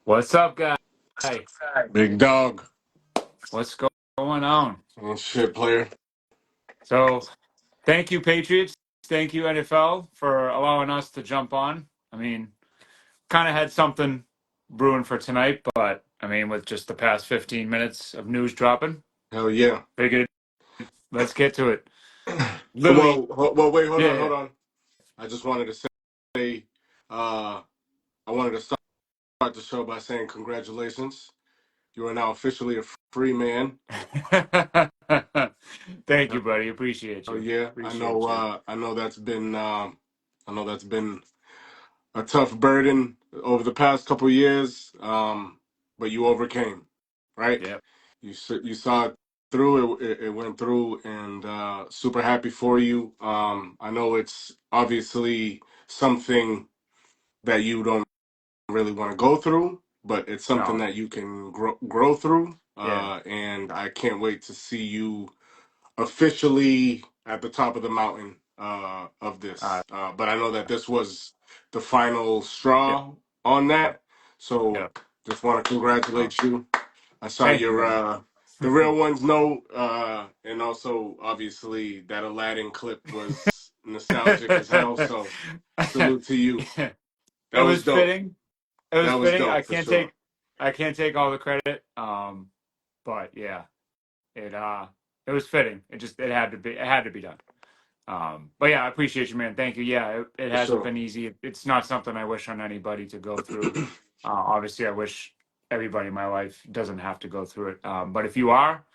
What's up, guy? Big dog. What's going on? Oh, shit, player. So, thank you, Patriots. Thank you, NFL, for allowing us to jump on. I mean, kind of had something brewing for tonight, but I mean, with just the past 15 minutes of news dropping, Hell yeah. figured let's get to it. Literally, Well, wait, hold yeah, on, yeah. hold on. I just wanted to say, I wanted to start the show by saying congratulations. You are now officially a free man. Thank you, buddy. Appreciate Oh you. yeah, Appreciate you. I know that's been a tough burden over the past couple years. But you overcame, right? Yep. You saw it through. It went through, and super happy for you. I know it's obviously something that you don't really want to go through, but it's something No. that you can grow through. Yeah. And I can't wait to see you officially at the top of the mountain of Uh, this. But I know that this was the final yep. straw on Yep. that, so Yep. just want to Uh, congratulate you. I saw thank you, your man. the real ones know, and also obviously that Aladdin clip was nostalgic as hell. So salute to you. That It was was dope. fitting. It was That was fitting. dope for sure. I can't take all the credit. But yeah, it it was fitting. It had to be done. But yeah, I appreciate you, man. Thank you. Yeah, it For hasn't sure. been easy. It's not something I wish on anybody to go through. Obviously, I wish everybody in my life doesn't have to go through it. But if you are,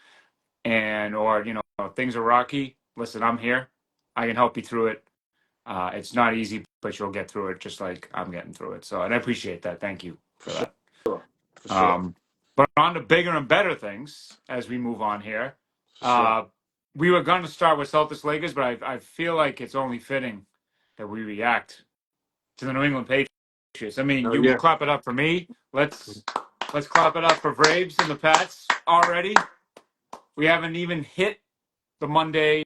or things are rocky, listen, I'm here. I can help you through it. It's not easy, but you'll get through it just like I'm getting through it. So, and I appreciate that. Thank you For for sure. that. For sure. Um, but on to bigger and better things as we move on here. For sure. Uh, we were going to start with Celtics-Lakers, but I feel like it's only fitting that we react to the New England Patriots. I mean, Hell you yeah. clap it up for me. Let's clap it up for Braves and the Pats already. We haven't even hit the Monday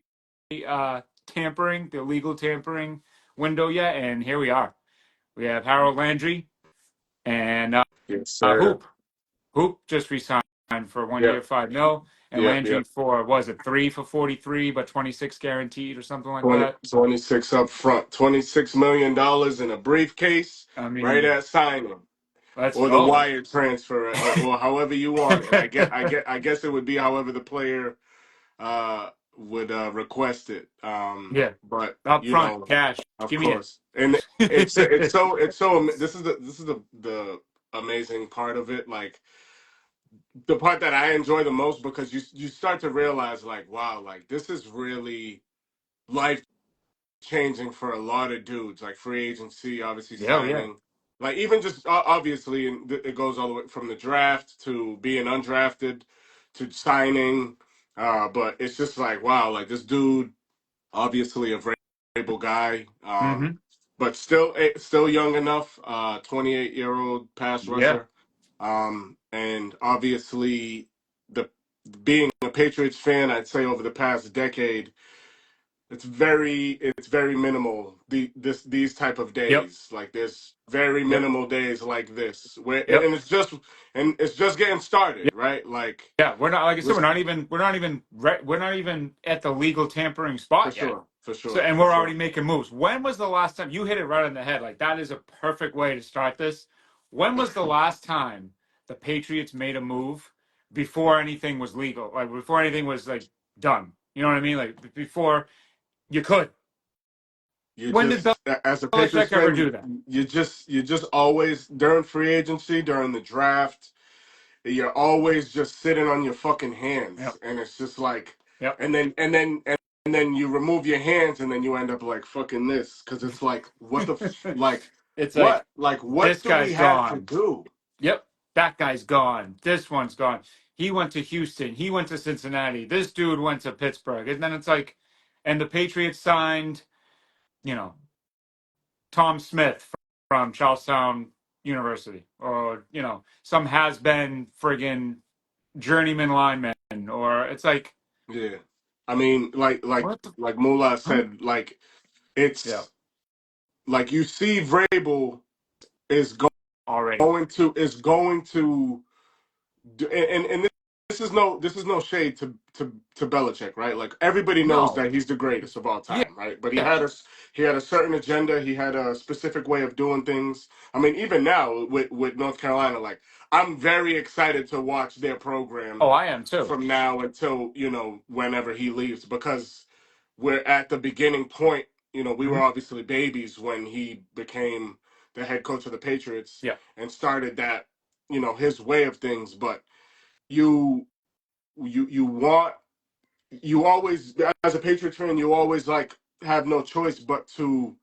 tampering, the illegal tampering window yet, and here we are. We have Harold Landry and Yes, sir. Hoop. Hoop just resigned for 1 year, Yep. 5 mil, and Yep. Landry Yep. for was it 3 for 43, but 26 guaranteed or something like 20, that. 26 up front, $26 million in a briefcase, I right mean, at signing, let's or the go. wire transfer, or however you want it. I guess it would be however the player would request it. Yeah, But up front, cash. of Give me it. course, and this is the amazing part of it. Like the part that I enjoy the most because you start to realize like, wow, like this is really life changing for a lot of dudes, like free agency, obviously Yeah, oh, yeah. signing, like even just obviously, and it goes all the way from the draft to being undrafted to signing. But it's just like wow, like this dude, obviously a very able guy, Mm-hmm. but still young enough. 28-year-old pass Yeah. rusher, and obviously the being a Patriots fan, I'd say over the past decade it's very minimal these type of Yep. days. Like there's very Yep. minimal days like this where Yep. and it's just getting started, right? Like Yeah. We're not like I we're said. We're not even at the legal tampering for spot yet. sure, for So, sure, and for we're sure. already making moves. When was the last time you hit it right on the head? Like that is a perfect way to start this. When was the last time the Patriots made a move before anything was legal? Like before anything was like done. You know what I mean? Like before you could. You When did just as a Patriots Belichick ever fan, do that? you just always during free agency, during the draft, you're always just sitting on your fucking hands, Yep. and it's just like, Yep. and then you remove your hands, and then you end up like fucking this, because it's like, what the like, It's like what this do we guy's have to gone. do? Yep. That guy's gone. This one's gone. He went to Houston. He went to Cincinnati. This dude went to Pittsburgh. And then it's like, and the Patriots signed, you know, Tom Smith from Charlestown University, or, some has been friggin' journeyman lineman. Or it's like, Yeah, I mean, what the, like Mullah huh? said, like Yeah. it's like you see Vrabel is already. going to is going to and this is no shade to Belichick, right? Like everybody knows No. that he's the greatest of all Yeah. time, right? But Yeah. he had a certain agenda, he had a specific way of doing things. I mean, even now with North Carolina, like I'm very excited to watch their Oh, program I am too. from now until, whenever he leaves, because we're at the beginning point. We Hmm. were obviously babies when he became the head coach of the Patriots Yeah. and started that, his way of things. But you you want you always, as a Patriots fan, you always like have no choice but to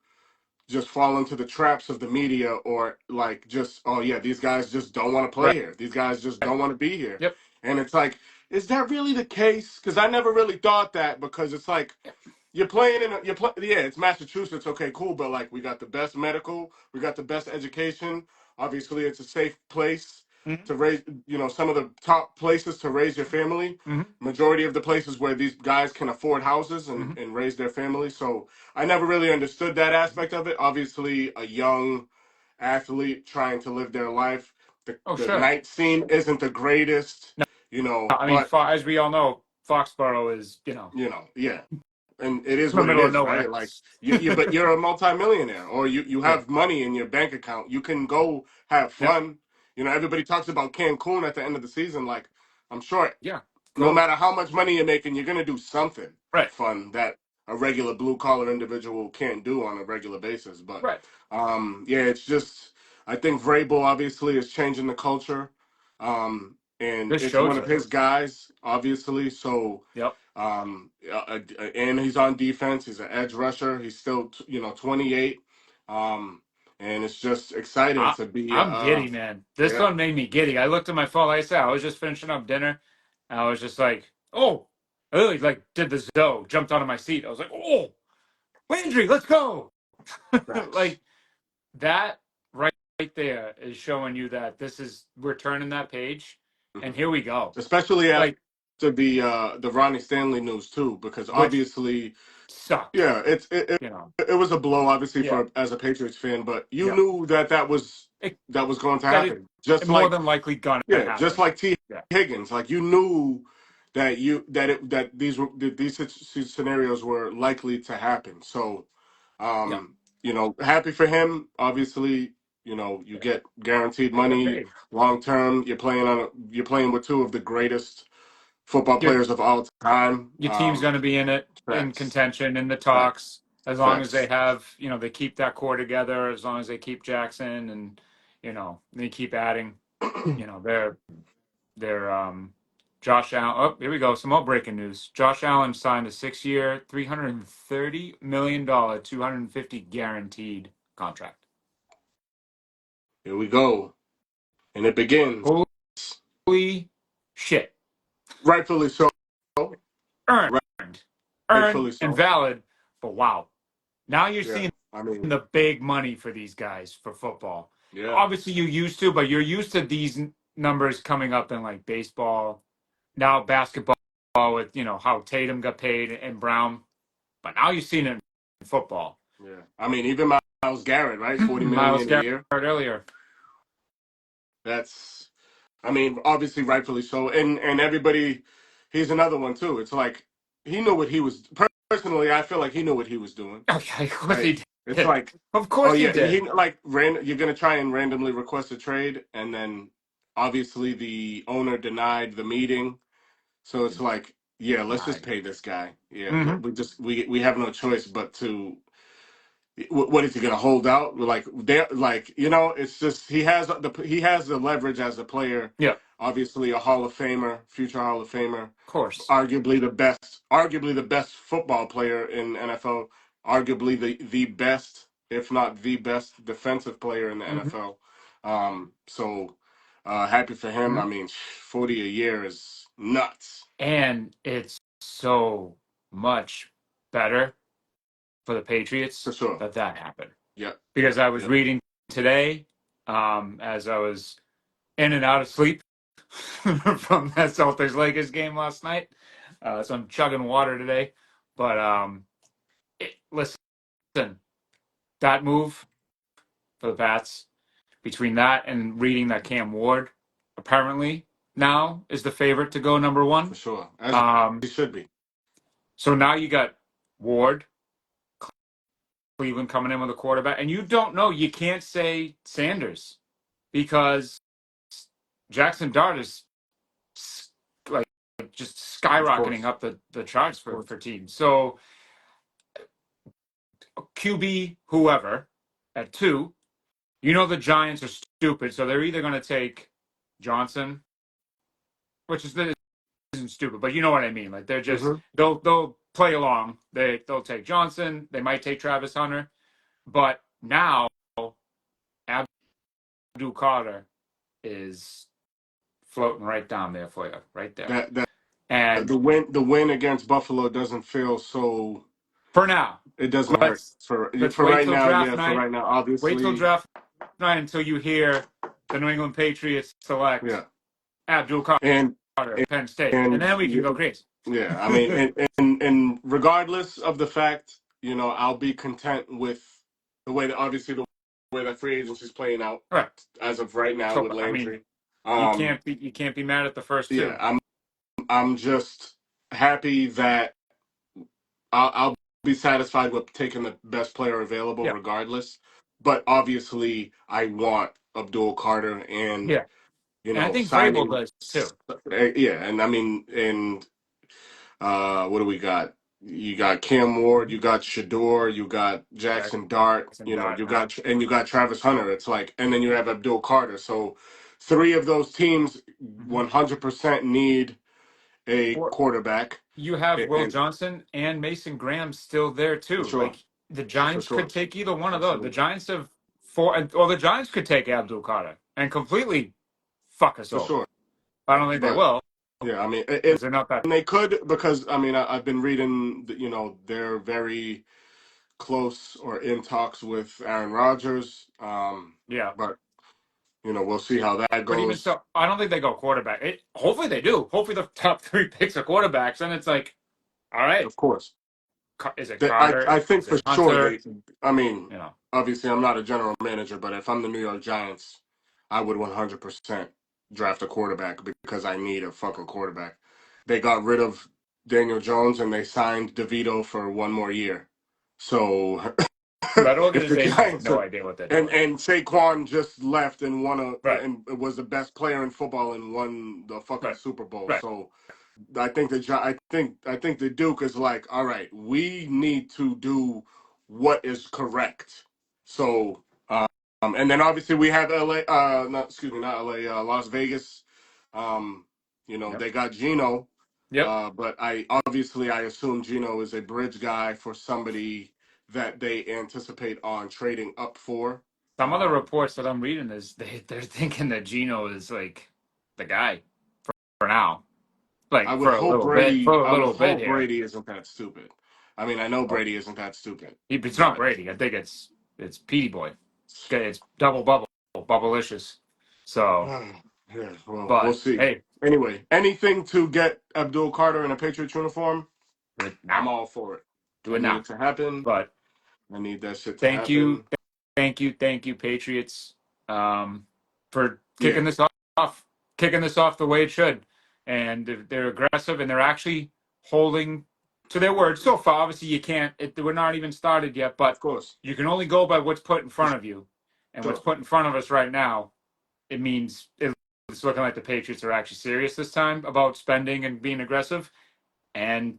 just fall into the traps of the media, or like, just, oh yeah, these guys just don't want to play Right. here, these guys just don't want to be here. Yep. And it's like, is that really the case? Because I never really thought that, because it's like, Yep. yeah, it's Massachusetts, okay, cool, but like, we got the best medical, we got the best education. Obviously, it's a safe place Hmm. to raise, some of the top places to raise your family. Hmm. Majority of the places where these guys can afford houses and, Hmm. raise their family. So I never really understood that aspect of it. Obviously, a young athlete trying to live their life. Oh, The sure. night scene isn't the greatest, No, I mean, but As we all know, Foxborough is, yeah, and it is in the what it middle of is, nowhere. right? Like but you're a multimillionaire, or you Yeah. have money in your bank account. You can go have Yep. fun. Everybody talks about Cancun at the end of the season. Like, I'm sure Yeah. no Go. matter how much money you're making, you're gonna do something Right. fun that a regular blue collar individual can't do on a regular basis. But Right. yeah, it's just, I think Vrabel obviously is changing the culture, and This it's one shows of it. his guys, obviously. So Yep. and he's on defense. He's an edge rusher. He's still 28, and it's just exciting I, to be. I'm giddy, man. This Yeah, one made me giddy. I looked at my phone. Like I said, I was just finishing up dinner. And I was just like, oh, I really like did the Zoe, jumped onto my seat. I was like, oh, Landry, let's go. facts. Like that right there is showing you that we're turning that page Mhm. and here we go. Especially after Like, the Ronnie Stanley news too, because which obviously, sucked, yeah, you know. it was a blow, obviously, Yeah. for as a Patriots fan, but you Yeah. knew It, that was going to that it happen. Just more like, than likely gonna yeah, just happen. like T Yeah. Higgins, like you knew that these scenarios were likely to happen. So, Yeah. happy for him. Obviously, you Yeah. get guaranteed They get money paid. long term. You're playing with two of the greatest football Your players of all time. your team's gonna be in Facts, contention in the facts, talks as long as they facts. have, they keep that core together, as long as they keep Jackson and, they keep adding, their Josh Allen. Oh, here we go. Some more breaking news. Josh Allen signed a 6-year, $330 million, 250 guaranteed contract. Here we go, and it begins. Holy shit. Rightfully so. Earned. Earned Rightfully and so. valid, but wow. Now you're Yeah. seeing I mean, the big money for these guys for football. yeah. Obviously, you used to, but you're used to these numbers coming up in like baseball, now basketball with how Tatum got paid and Brown, but now you're seeing it in football. Yeah. I mean, even Miles Garrett, right? 40 Miles million a Garrett year. earlier. That's, I mean, obviously rightfully so. And everybody, he's another one too. It's like he knew what he was, personally, I feel like he knew what he was doing, Okay, of course right? he It's did. like, Of oh course he yeah, he did. like you're gonna try and randomly request a trade, and then obviously the owner denied the meeting. So it's like, yeah, let's just Denied. pay this guy. Yeah, Mm-hmm. we have no choice but to. What is he going to hold out? Like they like, it's just he has the leverage as a player. Yeah, of Obviously, a Hall of Famer, future Hall of Famer, course. arguably the best football player in NFL, arguably the best, if not the best defensive player in the Mm-hmm. NFL. So happy for him. Mm-hmm. I mean, 40 a year is nuts And it's so much better for the for Patriots sure. that happened. Yep, Because I was yep. reading today, as I was in and out of sleep from that Celtics-Lakers game last night. So I'm chugging water today. But listen, that move for the Pats, between that and reading that Cam Ward apparently now is the favorite to go number for one. sure, as he should be. So now you got Ward, Cleveland coming in with a quarterback, and you don't know. You can't say Sanders because Jackson Dart is like just Of skyrocketing course, up the charts of course. for teams. So QB whoever at 2, you know the Giants are stupid, so they're either going to take Johnson, which isn't stupid, but you know what I mean. Like they're just Hmm. they'll play along. They'll take Johnson. They might take Travis Hunter, but now Abdul Carter is floating right down there for you, right there. That And the win against Buffalo doesn't feel so. for now, It doesn't hurt let's for wait right till now. draft Yeah, for night. right now, Wait till obviously. draft night until you hear the New England Patriots select Yeah, Abdul and Carter, Penn State, and and then we can go crazy. yeah, I mean, and regardless of the fact, I'll be content with the way that free agency is playing out Right. as of right now So with I mean, Landry. Um, you can't be mad at the first yeah, two. I'm just happy that I'll be satisfied with taking the best player available Yeah. regardless. But obviously, I want Abdul Carter and Yeah. And I think Vrabel signing. does too. Yeah, and I mean, and what do we got? You got Cam Ward, Mm-hmm. you got Shador, you got Jackson Dart, Jackson Dart now. you got Travis Hunter. It's like, and then you have Abdul Carter. So, three of those teams Mm-hmm. 100% need a Or quarterback, you have Will and Johnson and Mason Graham still there for too. sure, Like the for Giants sure, could take either one of those. The absolutely, Giants have four, or the Giants could take Abdul Carter and completely fuck us for over. sure. I don't think they But will yeah, I mean, because they're not that. and they could because I mean, I've been reading, that, they're very close or in talks with Aaron Rodgers. Yeah. But we'll see how that But even goes. so, I don't think they go quarterback. Hopefully they do. Hopefully the top 3 picks are quarterbacks, and it's like, all right, Of course, is it I Carter? I think Is for it sure Hunter? they. I mean, You know, obviously, I'm not a general manager, but if I'm the New York Giants, I would 100% draft a quarterback because I need a fucking quarterback. They got rid of Daniel Jones and they signed DeVito for one more year. So that if the organization has Giants no are, idea what they're and doing. and Saquon just left and won Right, and was the best player in football and won the fucking right, Super Bowl. right. So I think the Duke is like, all right, we need to do what is correct. So and then obviously we have LA, not excuse me, not LA, Las Vegas. Um, Yep, they got Gino, yep. but I assume Gino is a bridge guy for somebody that they anticipate on trading up for. Some of the Um, reports that I'm reading is they're thinking that Gino is like the guy for now, like for a I would little bit hope here. Brady isn't that stupid. I mean, I know Oh, Brady isn't that stupid, it's not but Brady. I think it's Petey Boy. It's double bubble, bubblicious. So, yeah, well, we'll but see. hey, Anyway, anything to get Abdul Carter in a Patriots uniform, do it I'm now. all for it. Do I it need now. it to happen. But I need that shit to thank you, happen. thank you, Patriots, for Yeah, kicking this off the way it should. And they're aggressive and they're actually holding to their word so far. Obviously, you can't. We're not even started yet, of but course. you can only go by what's put in front of you, and what's Sure. put in front of us right now. It means it's looking like the Patriots are actually serious this time about spending and being aggressive. And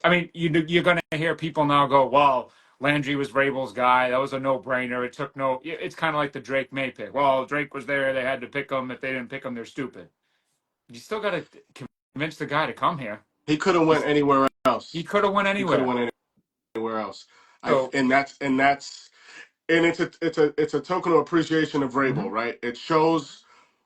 I mean, you're going to hear people now go, well, Landry was Vrabel's guy. That was a no-brainer. It took no. It's kind of like the Drake May pick. Well, Drake was there. They had to pick him. If they didn't pick him, they're stupid. You still got to convince the guy to come here. He could have went anywhere He else. could have went He could have anywhere. went anywhere else. So, And it's a token of appreciation of mm-hmm, Vrabel, right? It shows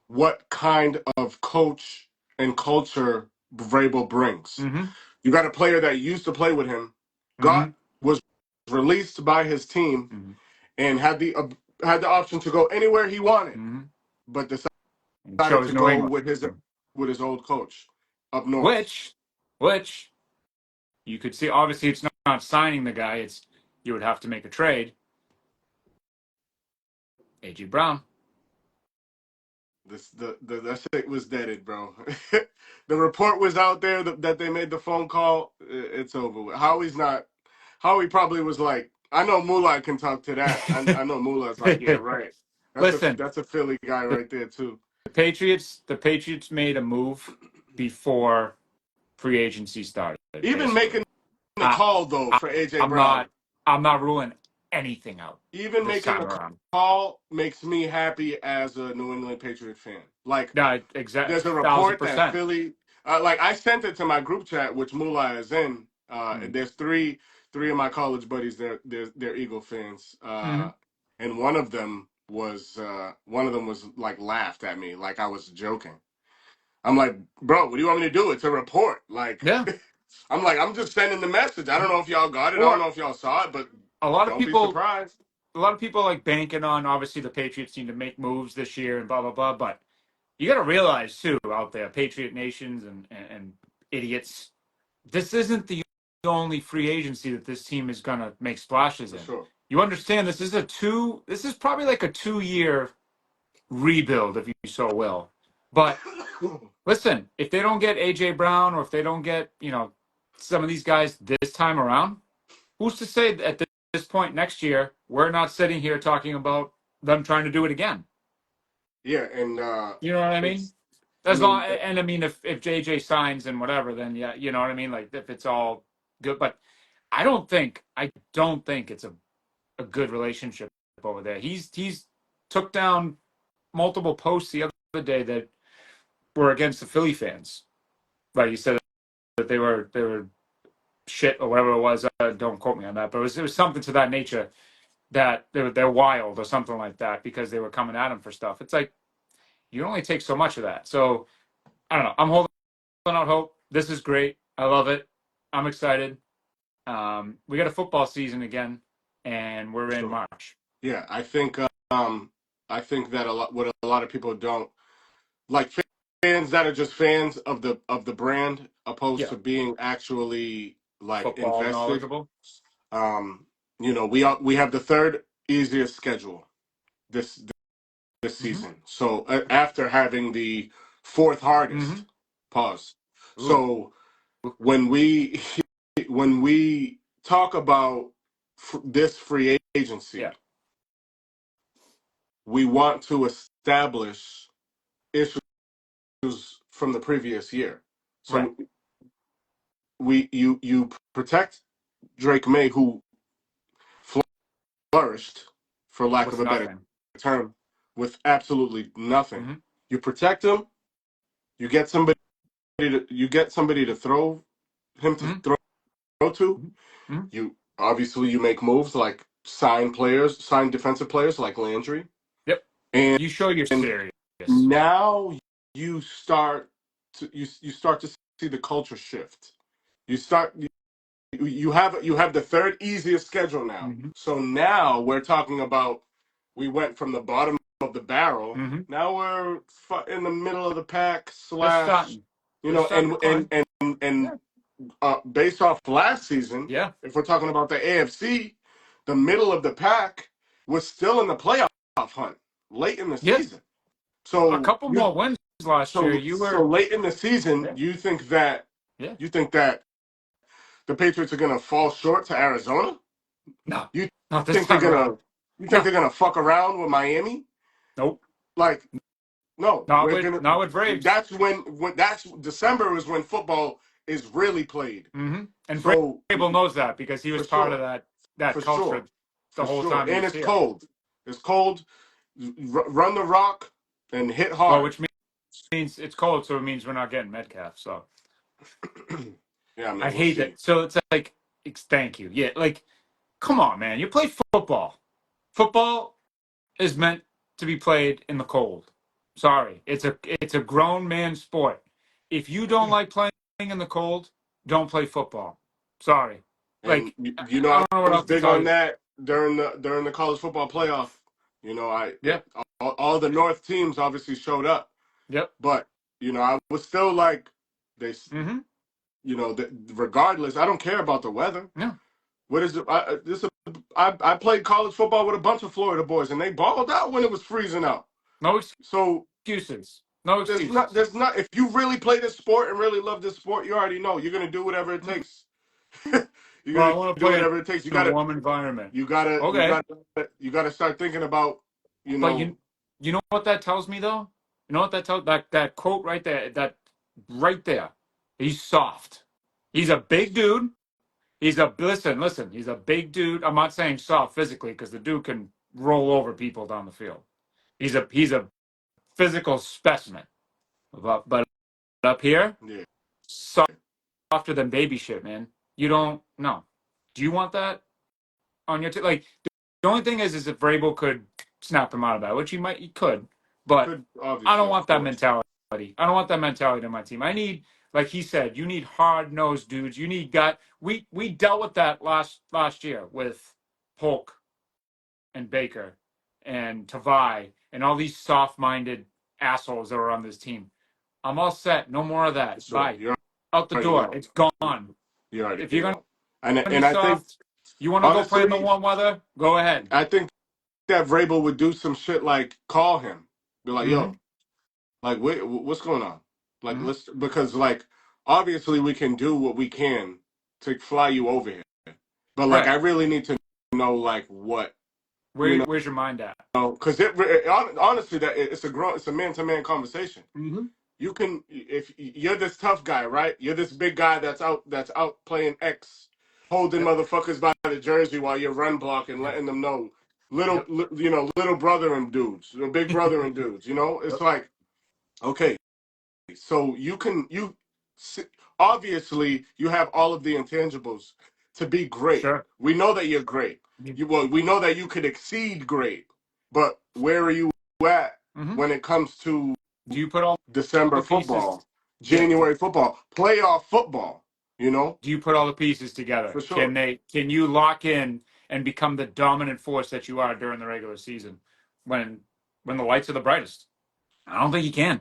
what kind of coach and culture Vrabel brings. mm-hmm, You got a player that used to play with him, mm-hmm, was released by his team, mm-hmm, and had the option to go anywhere he wanted, mm-hmm. but And decided chose to New go England, with his old coach up north. which, which you could see. Obviously, it's not signing the guy. You would have to make a trade. AJ Brown. That shit was deaded, bro. The report was out there that they made the phone call. It's over with. Howie probably was like, I know Mullah can talk to that. I know Mullah's like, yeah, right. Listen, That's a Philly guy the right there too. Patriots made a move before free agency started, Even basically. making the I, call though I for AJ I'm Brown. not I'm not ruling anything out Even this making time the around. call makes me happy as a New England Patriot fan. Like, No, exact there's a thousand report that percent. Philly, like I sent it to my group chat, which Mullah is in. Mm. There's three of my college buddies. They're Eagle fans, Mm-hmm. and one of them was like laughed at me like I was joking. I'm like, bro, what do you want me to do? It's a report. Like, Yeah. I'm like, I'm just sending the message. I don't know if y'all got it. I don't Or know if y'all saw it, but a lot of don't be people surprised. a lot of people like banking on obviously the Patriots need to make moves this year and blah blah blah. But you got to realize too out there, Patriot nations and idiots, this isn't the only free agency that this team is gonna make splashes For in. sure. You understand this is probably like a 2 year rebuild, if you so will. But listen, if they don't get AJ Brown or if they don't get, some of these guys this time around, who's to say that at this point next year we're not sitting here talking about them trying to do it again? Yeah, and You know what I mean? it's. I As long mean, and I mean if JJ signs and whatever, then yeah, you know what I mean. Like if it's all good, but I don't think it's a good relationship over there. He's took down multiple posts the other day that were against the Philly fans. Right? You said that they were shit or whatever it was. Don't quote me on that, but it was something to that nature that they're wild or something like that because they were coming at him for stuff. It's like you only take so much of that. So I don't know. I'm holding out hope. This is great. I love it. I'm excited. We got a football season again, and we're in sure. March. Yeah, I think that what a lot of people don't like, fans that are just fans of the brand opposed Yeah, to being actually like football invested. knowledgeable. Um, we have the third easiest schedule this this Mm-hmm. season. So after having the fourth Mm-hmm. hardest, pause. Ooh. So when we when we talk about this free Yeah. agency, we want to establish issues from the previous year. Right. So you protect Drake May, who flourished, for lack of With a better nothing. term, with absolutely nothing. Mm-hmm. You protect him. You get somebody to throw him to Mm-hmm. throw to. Mm-hmm. You make moves like sign defensive players like Landry, Yep. and You show you're serious. now you start you start to see the culture shift. You start you have the third easiest schedule now. Mm-hmm. So now we're talking about we went from the bottom of the barrel. Mm-hmm. Now we're in the middle of the pack Just slash, starting. Just starting to climb. and Yeah. based off last season, Yeah. if we're talking about the AFC, the middle of the pack was still in the playoff hunt late in the Yeah. season. A So couple more wins last year. You so were. late in the season, Yeah. Yeah. you think that the Patriots are gonna fall short to Arizona? No. You Not this think they're time around. gonna you think No. they're gonna fuck around with Miami? Nope. Like, no, Not we're with gonna. not with Braves. That's when that's December is when football is really played. Mm-hmm. And So Vrabel knows that because he for was part of sure, that for culture sure, the for whole sure, time he and was it's here. cold. It's cold. Run the rock and hit Well, hard. which means it's cold, so it means we're not getting Metcalf. So Yeah, I I mean, we'll hate see. that. So it's like, thank you. Yeah, like, come on, man. You play football. Football is meant to be played in the cold. Sorry, it's a grown man sport. If you don't like playing in the cold, don't play football. Sorry. And Like I I don't know what was else to big tell on you. that during the college football playoff. Yeah. All the North teams obviously showed up, Yep. but I was still like they Mm-hmm. regardless, I don't care about the weather. Yeah. What is it? I played college football with a bunch of Florida boys, and they balled out when it was freezing out. No So excuses. No excuses. there's not. If you really play this sport and really love this sport, you already know you're gonna do whatever it Mm. takes. You're Well, I gonna want to do play whatever it takes. in a warm environment. You gotta, you Okay, gotta, you gotta start thinking about, you but know, you know what that tells me though. You know what that tells that quote right there. That right there. He's soft. He's a big dude. He's a listen. He's a big dude. I'm not saying soft physically because the dude can roll over people down the field. He's a physical specimen. But up here, yeah, softer than baby shit, man. You don't know. Do you want that on your team? Like the only thing is if Vrabel could snap him out of that, which he could, but could I don't obviously, of want that course. mentality. I don't want that mentality in my team. I need, like he said, you need hard nosed dudes. You need gut. We dealt with that last year with Polk and Baker and Tavai and all these soft minded assholes that were on this team. I'm all set. No more of For that. sure, Bye. you Out the already door. know. It's gone. You already If you're gonna know. And be I think soft, you want to go play in the honestly, warm weather, go ahead. I think that Vrabel would do some shit like call him, be like, Mm-hmm. yo, like what's going on? Like Mm-hmm. let's because like obviously we can do what we can to fly you over here, but like Right. I really need to know like what you Where's your mind at? know because honestly that it's a man to man conversation. Mm-hmm. You can if you're this tough guy, right? You're this big guy that's out playing X, holding Yep. motherfuckers by the jersey while you're run blocking, Yep. letting them know Yep. little brother and dudes, big brother and dudes. It's Yep. like okay, so you obviously you have all of the intangibles to be great. Sure. We know that you're great. We know that you could exceed great, but where are you at Mm-hmm. when it comes to Do you put all December the pieces? football, Yeah. January football, playoff football, Do you put all the pieces together? for sure. Can you lock in and become the dominant force that you are during the regular season when the lights are the brightest? I don't think you can.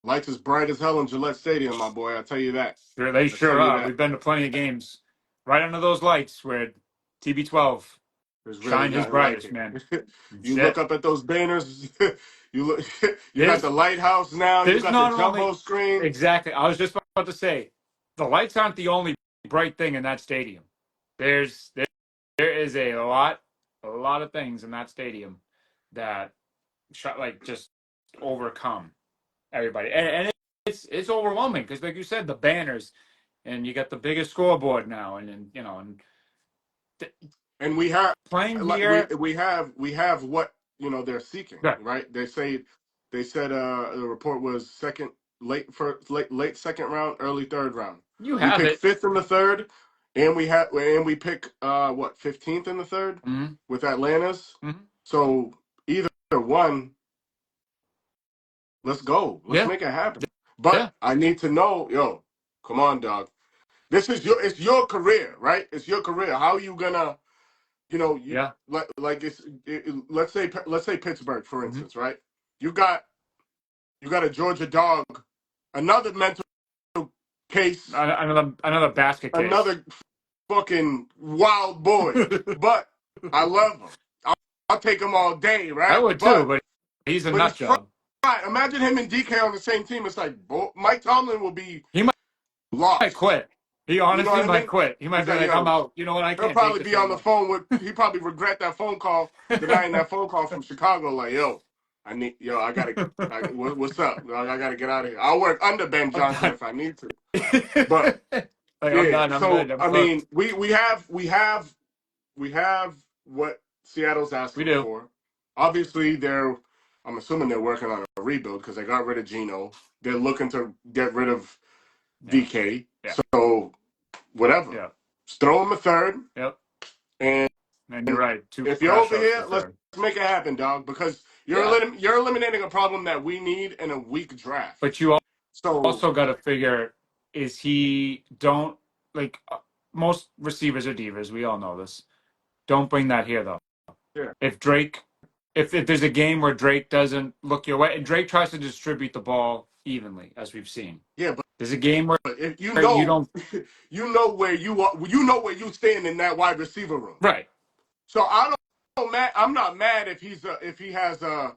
Lights as bright as hell in Gillette Stadium, my boy. I tell you that. Sure, they I tell sure you are. that. We've been to plenty of games right under those lights where TB12 There's really shined his nothing like brightest, it. man. You look Shit. up at those banners. You look. You got the There's lighthouse now. You there's got the not jumbo only screen. exactly. I was just about to say the lights aren't the only bright thing in that stadium. There's there is a lot of things in that stadium that like just overcome everybody, and it's overwhelming because like you said, the banners, and you got the biggest scoreboard now, and th- And we have playing like here. we have what they're seeking, Right, right? They said the report was late second round, early third round. you We have pick it. fifth in the third, and we pick what 15th in the third Mm-hmm. with Atlanta's. Mm-hmm. So either one, let's go, let's Yeah, make it happen. But yeah, I need to know, yo, come on, dog. It's your career, right? It's your career. How are you gonna you yeah. like let's say Pittsburgh, for Mm-hmm. instance, right? You got a Georgia dog, another mental case, Another basket case. another fucking wild boy. But I love him. I'll take him all day, I right? would too, But but he's a nut he's fried. job. Imagine him and DK on the same team. It's like Mike Tomlin will be He might lost. quit. He You know honestly what I might mean? quit. He might He's be like, like, I'm yo, out. You know what? I he'll can't take probably this be on the anymore. phone with. He probably regret that phone call, denying that phone call from Chicago. Like, yo, I gotta. What's up? I gotta get out of here. I'll work under Ben I'm Johnson done. if I need to. But Like, I'm yeah, done. I'm so good. I'm I mean, cooked. we have what Seattle's We asking do. for. Obviously, I'm assuming they're working on a rebuild because they got rid of Geno. They're looking to get rid of Yeah. DK. Yeah. So whatever, Yeah. just throw him a third. Yep. And And you're right. Two if you're crash over outs for here, let's third. make it happen, dog. Because Yeah. you're eliminating a problem that we need in a weak draft. But you So also got to figure, is he don't like most receivers are divas. We all know this. Don't bring that here though. yeah, If Drake, if there's a game where Drake doesn't look your way, and Drake tries to distribute the ball evenly, as we've seen. yeah, There's a game where If you you know, don't. you know where you are. You know where you stand in that wide receiver room. Right. So I don't mad. I'm not mad if he has a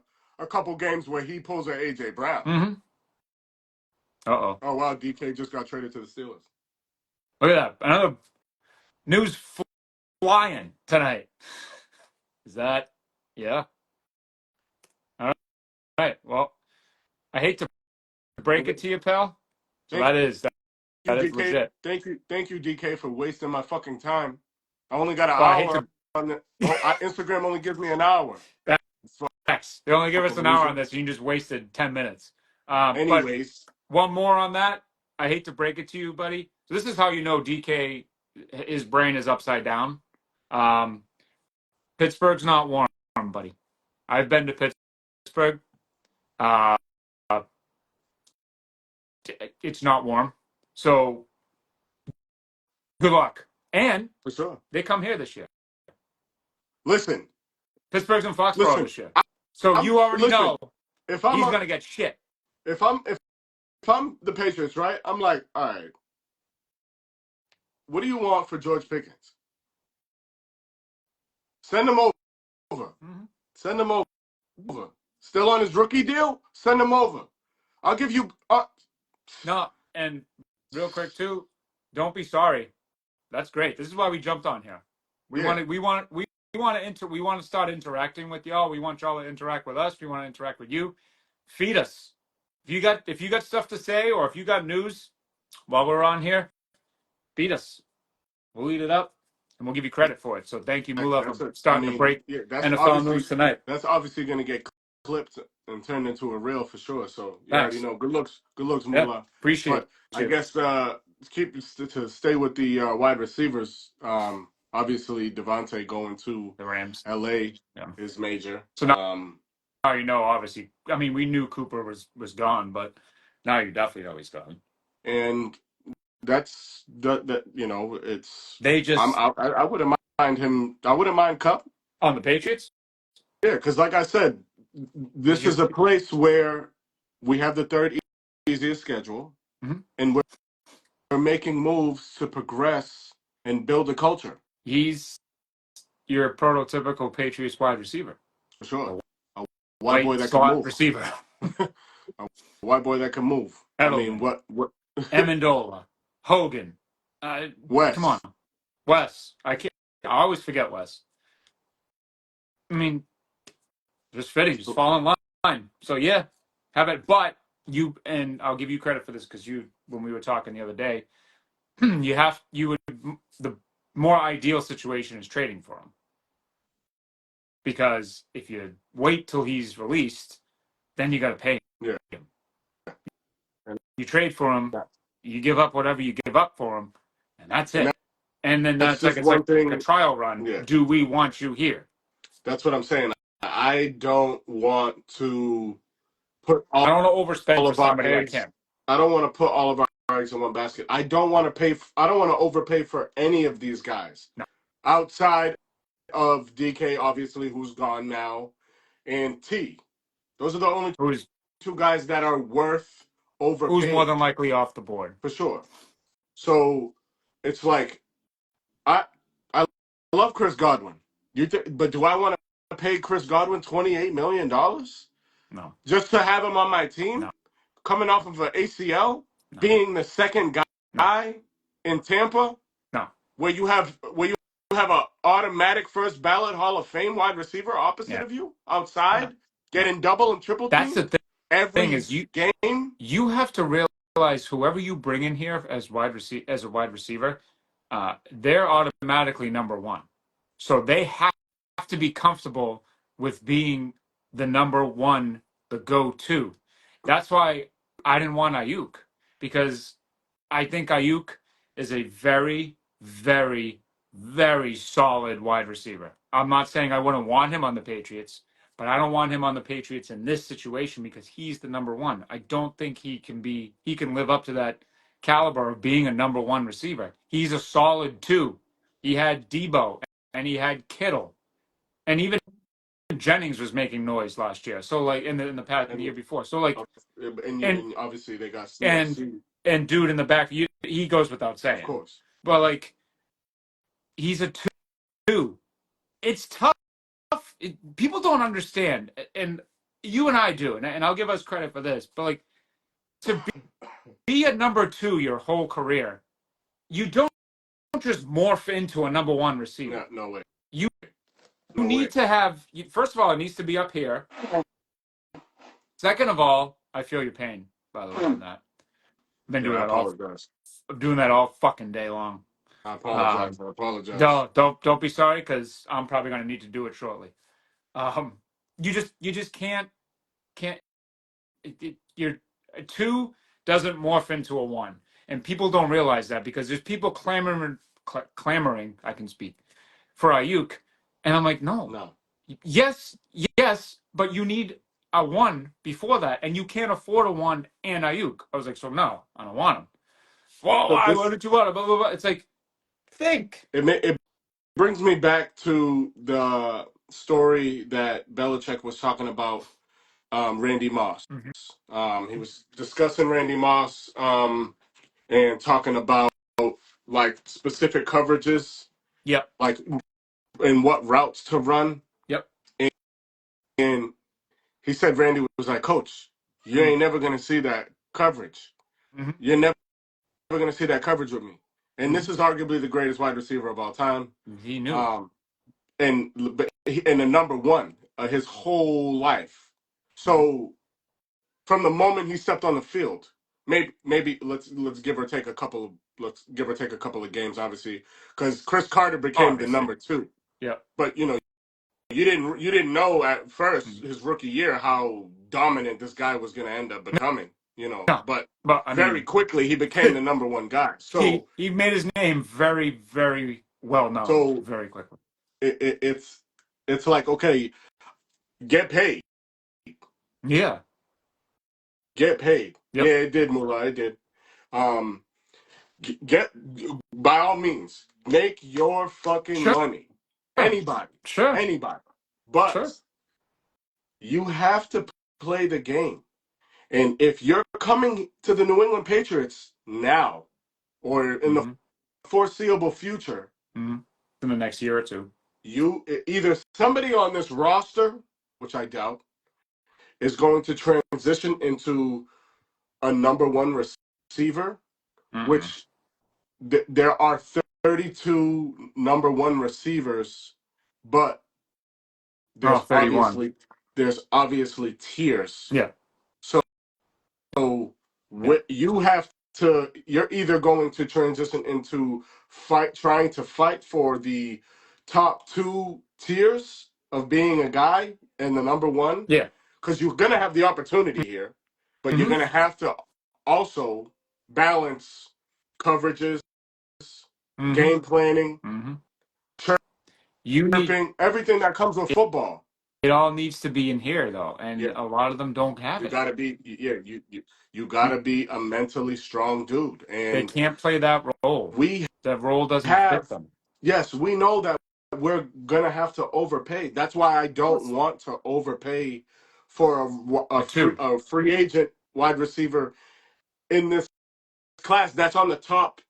couple games where he pulls an AJ Brown. Mm-hmm. Uh-oh. Oh wow, DK just got traded to the Steelers. Look at that. Another news flying tonight. Is that? Yeah. All right. Well, I hate to break it to you, pal. So Thank you, that is DK. legit. Thank you, DK, for wasting my fucking time. I only got an Well, I hate hour to. on the. Oh, Instagram only gives me an hour. Facts. They only give us Fucking an hour loser. on this, and you just wasted 10 minutes. But Anyways, one more on that. I hate to break it to you, buddy. So this is how you know DK, his brain is upside down. Um, Pittsburgh's not warm, buddy. I've been to Pittsburgh. Uh, it's not warm. So good luck. And for sure. they come here this year. Listen, Pittsburgh's in Foxborough listen. this year. So I'm you already listen. know If I'm he's a, going to get shit. if I'm the Patriots, right? I'm like, all right. What do you want for George Pickens? Send him over. Mm-hmm. Send him over. Still on his rookie deal? Send him over. I'll give you. No, and real quick too, don't be sorry. That's great. This is why we jumped on here. Yeah, We want to start interacting with y'all. We want y'all to interact with us. We want to interact with you. Feed us. If you got stuff to say or if you got news while we're on here, feed us. We'll eat it up and we'll give you credit for it. So thank you, Moolah, for that's a. I starting to mean, break yeah, NFL news tonight. that's obviously going to get clipped and turned into a reel for sure. So you already Thanks. know. Good looks, Yeah, Moolah. appreciate But I you. guess to stay with the wide receivers. Obviously Devontae going to The Rams. LA Yeah. is major. So now you know, obviously. I mean, we knew Cooper was gone, but now you definitely know he's gone. And that's that you know it's They just I wouldn't mind him. I wouldn't mind Cup. on the Patriots. Yeah, because like I said, Because this is a place where we have the third easiest schedule, Mhm. and we're making moves to progress and build a culture he's your prototypical Patriots wide receiver, for sure. a A white boy white that can slot move. receiver. A white boy that can move. I mean, Edelman, what Amendola, Hogan. Come on, Wes? Wes. I always forget Wes. I mean, just fitting, just fall in line. So yeah, have it. But you and I'll give you credit for this because when we were talking the other day, the more ideal situation is trading for him because if you wait till he's released, then you got to pay Yeah, him. You trade for him, you give up whatever you give up for him, and that's and it. And then that's just it's like one a thing. trial run. Yeah, Do we want you here? that's what I'm saying. I don't want to put I don't want to overspend all for of our somebody like eggs. him. I don't want to put all of our eggs in one basket. I don't want to pay. I don't want to overpay for any of these guys No. outside of DK, obviously, who's gone now, and T. Those are the only Who's two guys that are worth more overpaying than likely off the board? for sure. So it's like I I love Chris Godwin. But do I want to pay Chris Godwin $28 million No, just to have him on my team? no, Coming off of an ACL, no, being the second no, guy in Tampa, no, where you have a automatic first ballot Hall of Fame wide receiver opposite yeah, of you no, outside, no. getting double and triple That's the teamed thing every is game. you have to realize whoever you bring in here as a wide receiver, they're automatically number one. So they have to be comfortable with being the number one, the go-to. That's why I didn't want Ayuk because I think Ayuk is a very, very, very solid wide receiver. I'm not saying I wouldn't want him on the Patriots, but I don't want him on the Patriots in this situation because he's the number one. I don't think he can live up to that caliber of being a number one receiver. He's a solid two. He had Debo and he had Kittle. And even Jennings was making noise last year. So like in the past the And year before. So like and and obviously they got and CMC. and dude in the back, he goes without Of saying. course. But like, he's a two. It's tough. People don't understand, and you and I do, and I'll give us credit for this. But like, to be a number two your whole career, you don't just morph into a number one receiver. No way. You No way. need to have. First of all, it needs to be up here. Second of all, I feel your pain. By the way, on that, I've been Yeah, doing I that all. apologize. I'm doing that all fucking day long. I apologize. I apologize. Don't be sorry, because I'm probably going to need to do it shortly. You just can't. Your a two doesn't morph into a one, and people don't realize that because there's people clamoring. I can speak for Ayuk, and I'm like, no, No. yes, but you need a one before that, and you can't afford a one and Ayuk. I was like, so no, I don't want him. Well, But why this wouldn't you want him? Blah, blah, blah. It's like, think. it brings me back to the story that Belichick was talking about Randy Moss. Mm-hmm. He was discussing Randy Moss and talking about like specific coverages, Yep. like and what routes to run. Yep. And he said Randy was like, Coach, you Mm-hmm. ain't never gonna see that coverage. Mm-hmm. You're never gonna see that coverage with me. And Mm-hmm. this is arguably the greatest wide receiver of all time. He knew. Um, and the number one his whole life. Mm-hmm. So from the moment he stepped on the field, maybe let's give or take a couple of games, obviously, because Chris Carter became the Obviously. number two. Yep. But you didn't know at first Mm-hmm. his rookie year how dominant this guy was going to end up becoming. No, But but I very mean, quickly he became the number one guy. he made his name very, very well known So very quickly. it's like, okay, get paid. Yeah. Get paid. Yeah, Yep. it did, Mullah. It did. Um, get by all means, make your fucking Sure. money. Anybody, Sure. anybody. But Sure. you have to play the game. And if you're coming to the New England Patriots now or in the Mm-hmm. foreseeable future, Mm-hmm. In the next year or two. you either somebody on this roster, which I doubt, is going to transition into a number one receiver, Mm-mm. which there are 32 number one receivers, but Oh, there's 31. obviously tiers. Yeah. So Yeah. you have you're either going to transition into trying to fight for the top two tiers of being a guy and the number one, Yeah. because you're going to have the opportunity here, but you're Mm-hmm. going to have to also balance coverages, Mm-hmm. game planning, Mm-hmm. You need chirping, everything that comes with football. it all needs to be in here though, and Yeah, a lot of them don't have you it. got to be you got to be a mentally strong dude, They and can't play that role. we That role doesn't fit have them. yes, we know that we're gonna have to overpay. That's why I Of don't course. want to overpay for A two. a free agent wide receiver in this class. That's on the top.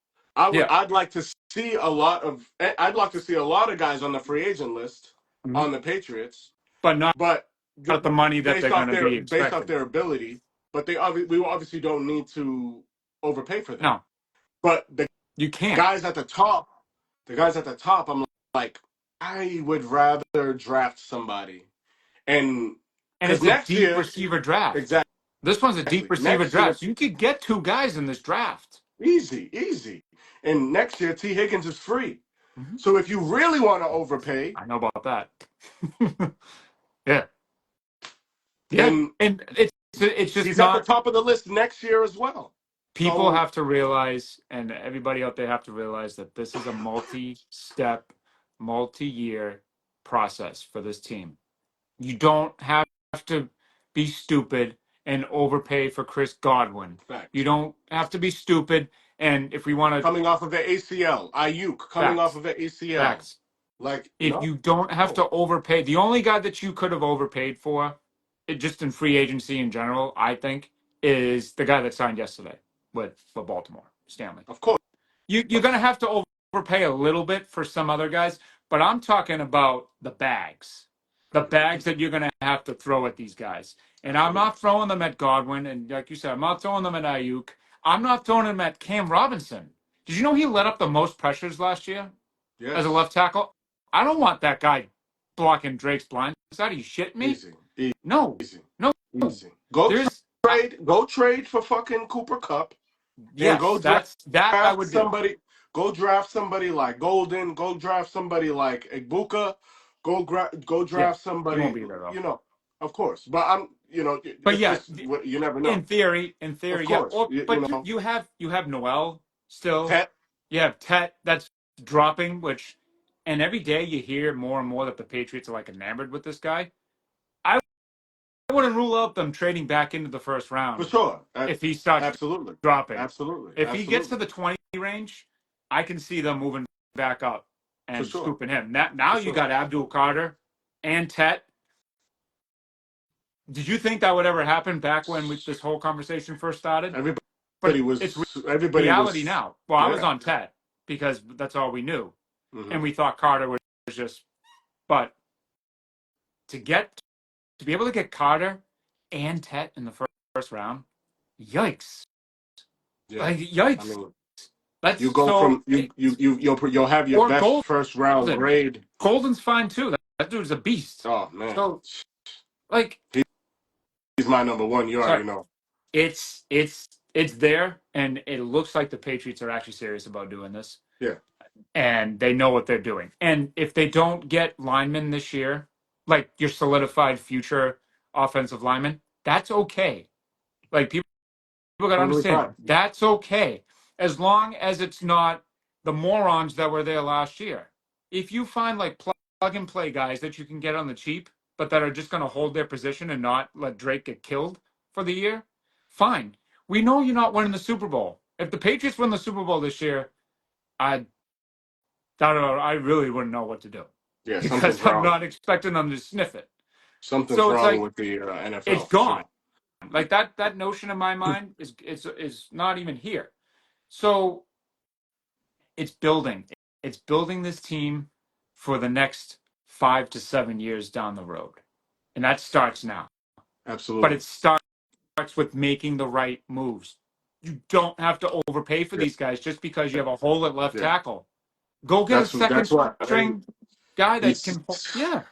Yeah. I'd like to see I'd like to see a lot of guys on the free agent list Mm-hmm. on the Patriots, But not but at the money that they're going to be based off expecting. their ability. But we obviously don't need to overpay for them. No, But the you can't. guys at the top, I'm like, I would rather draft somebody. And And because it's a next deep year, receiver draft. exactly, This one's a deep receiver next year, draft. So you could get two guys in this draft. easy. And next year, T. Higgins is free. Mm-hmm. So if you really want to overpay, I know about that. Yeah. Yeah. then And it's just he's at the not. top of the list next year as well. People So have to realize, and everybody out there have to realize that this is a multi-step, multi-year process for this team. You don't have to be stupid and overpay for Chris Godwin. You facts. don't have to be stupid. And if we want to, Coming off of an ACL, Ayuk coming off facts, of an ACL. facts. Like, If you don't have to overpay, the only guy that you could have overpaid for, just in free agency in general, I think, is the guy that signed yesterday. with Baltimore, Stanley. Of course. You're going to have to overpay a little bit for some other guys, but I'm talking about the bags that you're going to have to throw at these guys. And I'm not throwing them at Godwin, and like you said, I'm not throwing them at Ayuk. I'm not throwing them at Cam Robinson. Did you know he let up the most pressures last year as a Yes. left tackle? I don't want that guy blocking Drake's blind side. Are you shitting me? Easy. Easy. No, Easy. no. Easy. Go There's trade. Go trade for fucking Cooper Cup, and yes, that I would do. somebody. Go draft somebody like Golden. Go draft somebody like Ibuka. Go Yeah, draft he won't somebody. be there though. You know, of course. But I'm. You know, But it's yeah, just you never know. in theory, Of yeah. course. Or You but know, you have Noel still. Tet. You have Tet that's dropping, and every day you hear more and more that the Patriots are like enamored with this guy. I wouldn't rule out them trading back into the first For round sure. if he starts Absolutely. dropping. Absolutely. If he gets to Absolutely. the 20 range, I can see them moving back up For and sure. scooping him. Now For you sure. got Abdul Carter and Tet. Did you think that would ever happen back when this whole conversation first started? But it's Everybody reality was now. Well, I was yeah. on Tet because that's all we knew, Hmm. and we thought Carter was just. But to be able to get Carter and Tet in the first round, yikes! Yeah. Like I yikes! mean, That's you go so. from you'll have your Or best first round Golden. grade. Golden's fine too. That dude's a beast. Oh man. So like, He's my number one, you sorry, already know. it's there, and it looks like the Patriots are actually serious about doing this. Yeah. And they know what they're doing. And if they don't get linemen this year, like your solidified future offensive lineman, that's okay. Like people got to Totally understand fine. that's okay, as long as it's not the morons that were there last year. If you find like plug and play guys that you can get on the cheap, but that are just going to hold their position and not let Drake get killed for the year, fine. We know you're not winning the Super Bowl. If the Patriots win the Super Bowl this year, I don't know. I really wouldn't know what to do Yeah, because something's I'm wrong. not expecting them to sniff it. Something's So it's wrong like with the it's NFL for gone. sure. Like that notion in my mind is not even here. So it's building. It's building this team for the next 5 to 7 years down the road, and that starts now. But Absolutely. it starts with making the right moves. You don't have to overpay for Yeah. these guys just because you have a hole at left Yeah. tackle. Go get a That's second why string guy that he's can, yeah,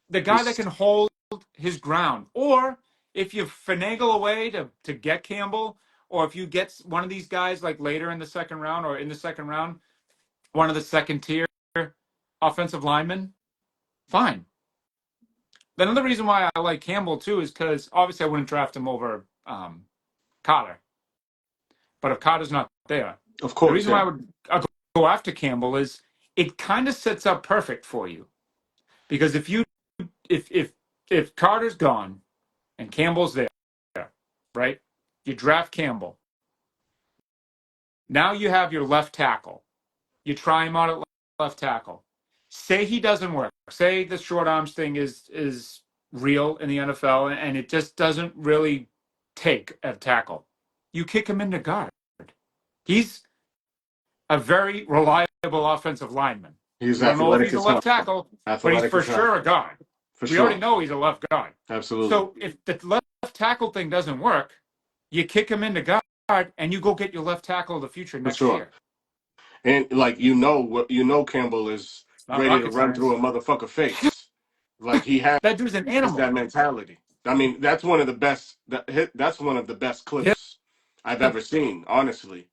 the guy that he's can hold his ground. Or if you finagle a way to get Campbell, or if you get one of these guys like later in the second round or in the second round, one of the second tier offensive linemen, fine. Another reason why I like Campbell too is because obviously I wouldn't draft him over Cotter. But if Carter's not there, of the course, reason why yeah. I'd go after Campbell is it kind of sets up perfect for you. Because if Carter's gone and Campbell's there, right? You draft Campbell. Now you have your left tackle. You try him out at left tackle. Say he doesn't work. Say the short arms thing is real in the NFL and it just doesn't really take at tackle. You kick him into guard. He's a very reliable offensive lineman. He's We don't know if athletic he's a as hell. left tackle, but he's Athletic for as hell. sure a guard. For We already sure. know he's a left guard. Absolutely. So if the left tackle thing doesn't work, you kick him into guard and you go get your left tackle of the future For next sure. year. And like Campbell is It's not ready to rocket run through science. a motherfucker face. Like he has That dude's an animal. that mentality. I mean, that's one of the best that's one of the best Yep. clips I've ever seen, honestly. Yep.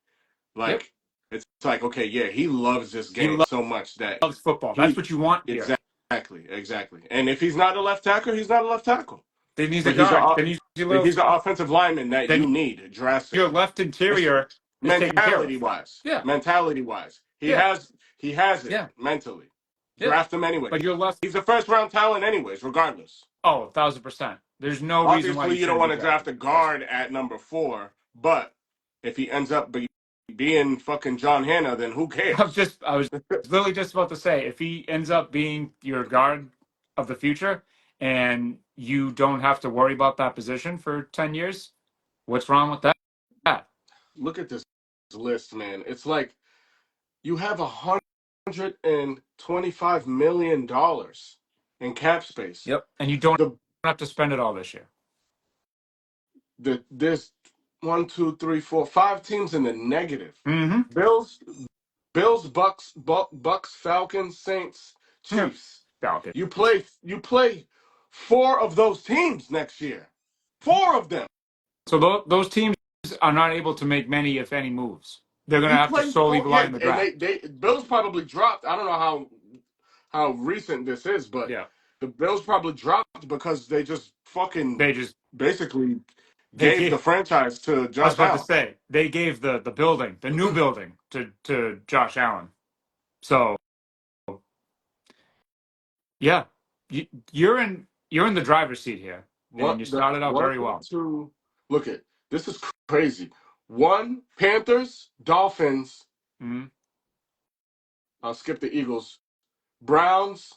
Like it's like, okay, yeah, he loves this He game so much that loves football. That's he what you want here. exactly. And if he's not a left tackle, he's not a left tackle. Then he's a But he's guard. a Then he's a but little. he's an offensive lineman that Then you need your drastically. left interior is taken care of. Yeah. Mentality wise, Yeah. he has it Yeah. mentally. Yeah. Draft him anyway. But your left. He's a first round talent, anyways, regardless. Oh, 1,000%. There's no reason why Obviously, you you don't shouldn't be want to draft drafted. a guard at number 4, but if he ends up being fucking John Hanna, then who cares? I was literally just about to say, if he ends up being your guard of the future and you don't have to worry about that position for 10 years, what's wrong with that? look at this list, man. It's like you have $125 million in cap space. Yep. And you don't The have to spend it all this year. there's one, two, three, four, five teams in the negative. Mm-hmm. Bills, Bucks, Falcons, Saints, Yeah. Chiefs. Falcons. You play four of those teams next year. Four of them. So those teams are not able to make many, if any, moves. They're going to You have to play solely four, rely yeah, on the and draft. they Bills probably dropped. I don't know how recent this is, but Yeah. the Bills probably dropped because they just fucking They just basically they gave the gave. franchise to I was Josh about to Allen. say they gave the new building to Josh Allen. So yeah, you're in the driver's seat here, and you started out One, very well. two, look at this is crazy. One, Panthers, Dolphins. Mm-hmm. I'll skip the Eagles. Browns,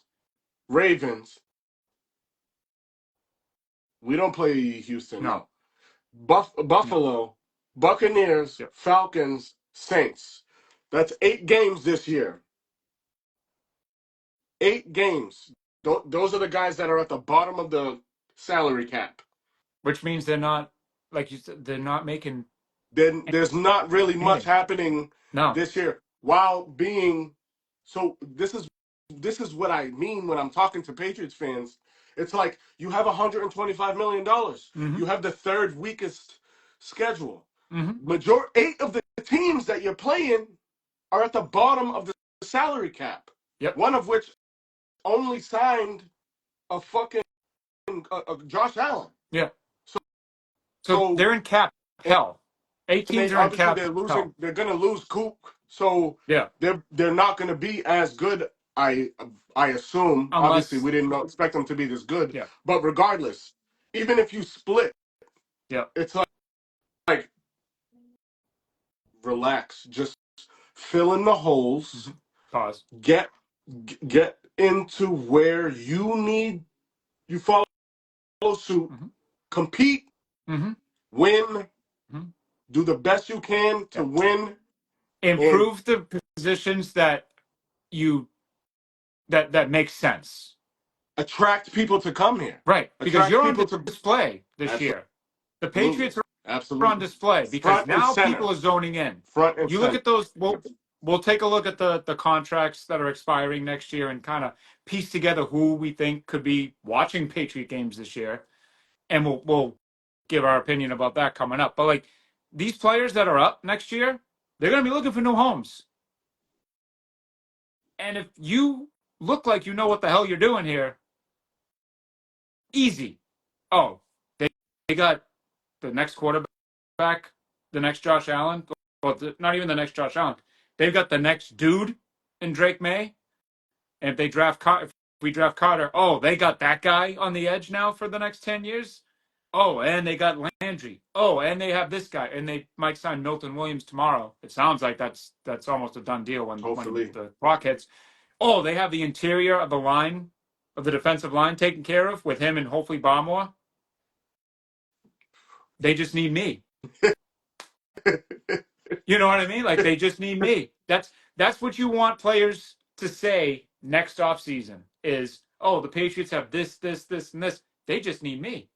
Ravens. We don't play Houston, No. no. No. Buffalo, Buccaneers, Yep. Falcons, Saints. That's 8 games this year. 8 games. Those are the guys that are at the bottom of the salary cap. Which means they're not, like you said, they're not making Then there's not really much anything. happening No. this year. While being so, this is what I mean when I'm talking to Patriots fans. It's like you have $125 million. Mm-hmm. You have the third weakest schedule. Mm-hmm. 8 of the teams that you're playing are at the bottom of the salary cap. Yep. One of which only signed a fucking Josh Allen. Yeah. So, So so they're in cap and hell. Eight they teams are in obviously cap they're hell. losing. They're gonna lose Coop. So Yeah. they're not gonna be as good. I assume. Obviously, Unless. we didn't expect them to be this good. Yeah. But regardless, even if you split, Yeah. it's like relax. Just fill in the holes. Mm-hmm. Pause. Get into where you need. You follow suit. Mm-hmm. Compete. Mm-hmm. Win. Mm-hmm. Do the best you can to Yeah. win and Improve the positions that you that makes sense. attract people to come here. Right. Because Attract you're on people to display this year. The absolutely, Patriots are on absolutely display because front and now center, people are zoning in. front and You look center. at those. We'll take a look at the contracts that are expiring next year and kind of piece together who we think could be watching Patriot games this year, and we'll give our opinion about that coming up. But like these players that are up next year, they're going to be looking for new homes. And if you look like you know what the hell you're doing here, easy. Oh, they got the next quarterback, the next Josh Allen. Well, not even the next Josh Allen. They've got the next dude in Drake May. And if we draft Carter, oh, they got that guy on the edge now for the next 10 years. Oh, and they got Landry. Oh, and they have this guy, and they might sign Milton Williams tomorrow. It sounds like that's almost a done deal when Hopefully, the clock hits. Oh, they have the interior of the line, of the defensive line taken care of with him and hopefully Barmore. They just need me. You know what I mean? Like they just need me. That's what you want players to say next offseason is, oh, the Patriots have this, and this. They just need me.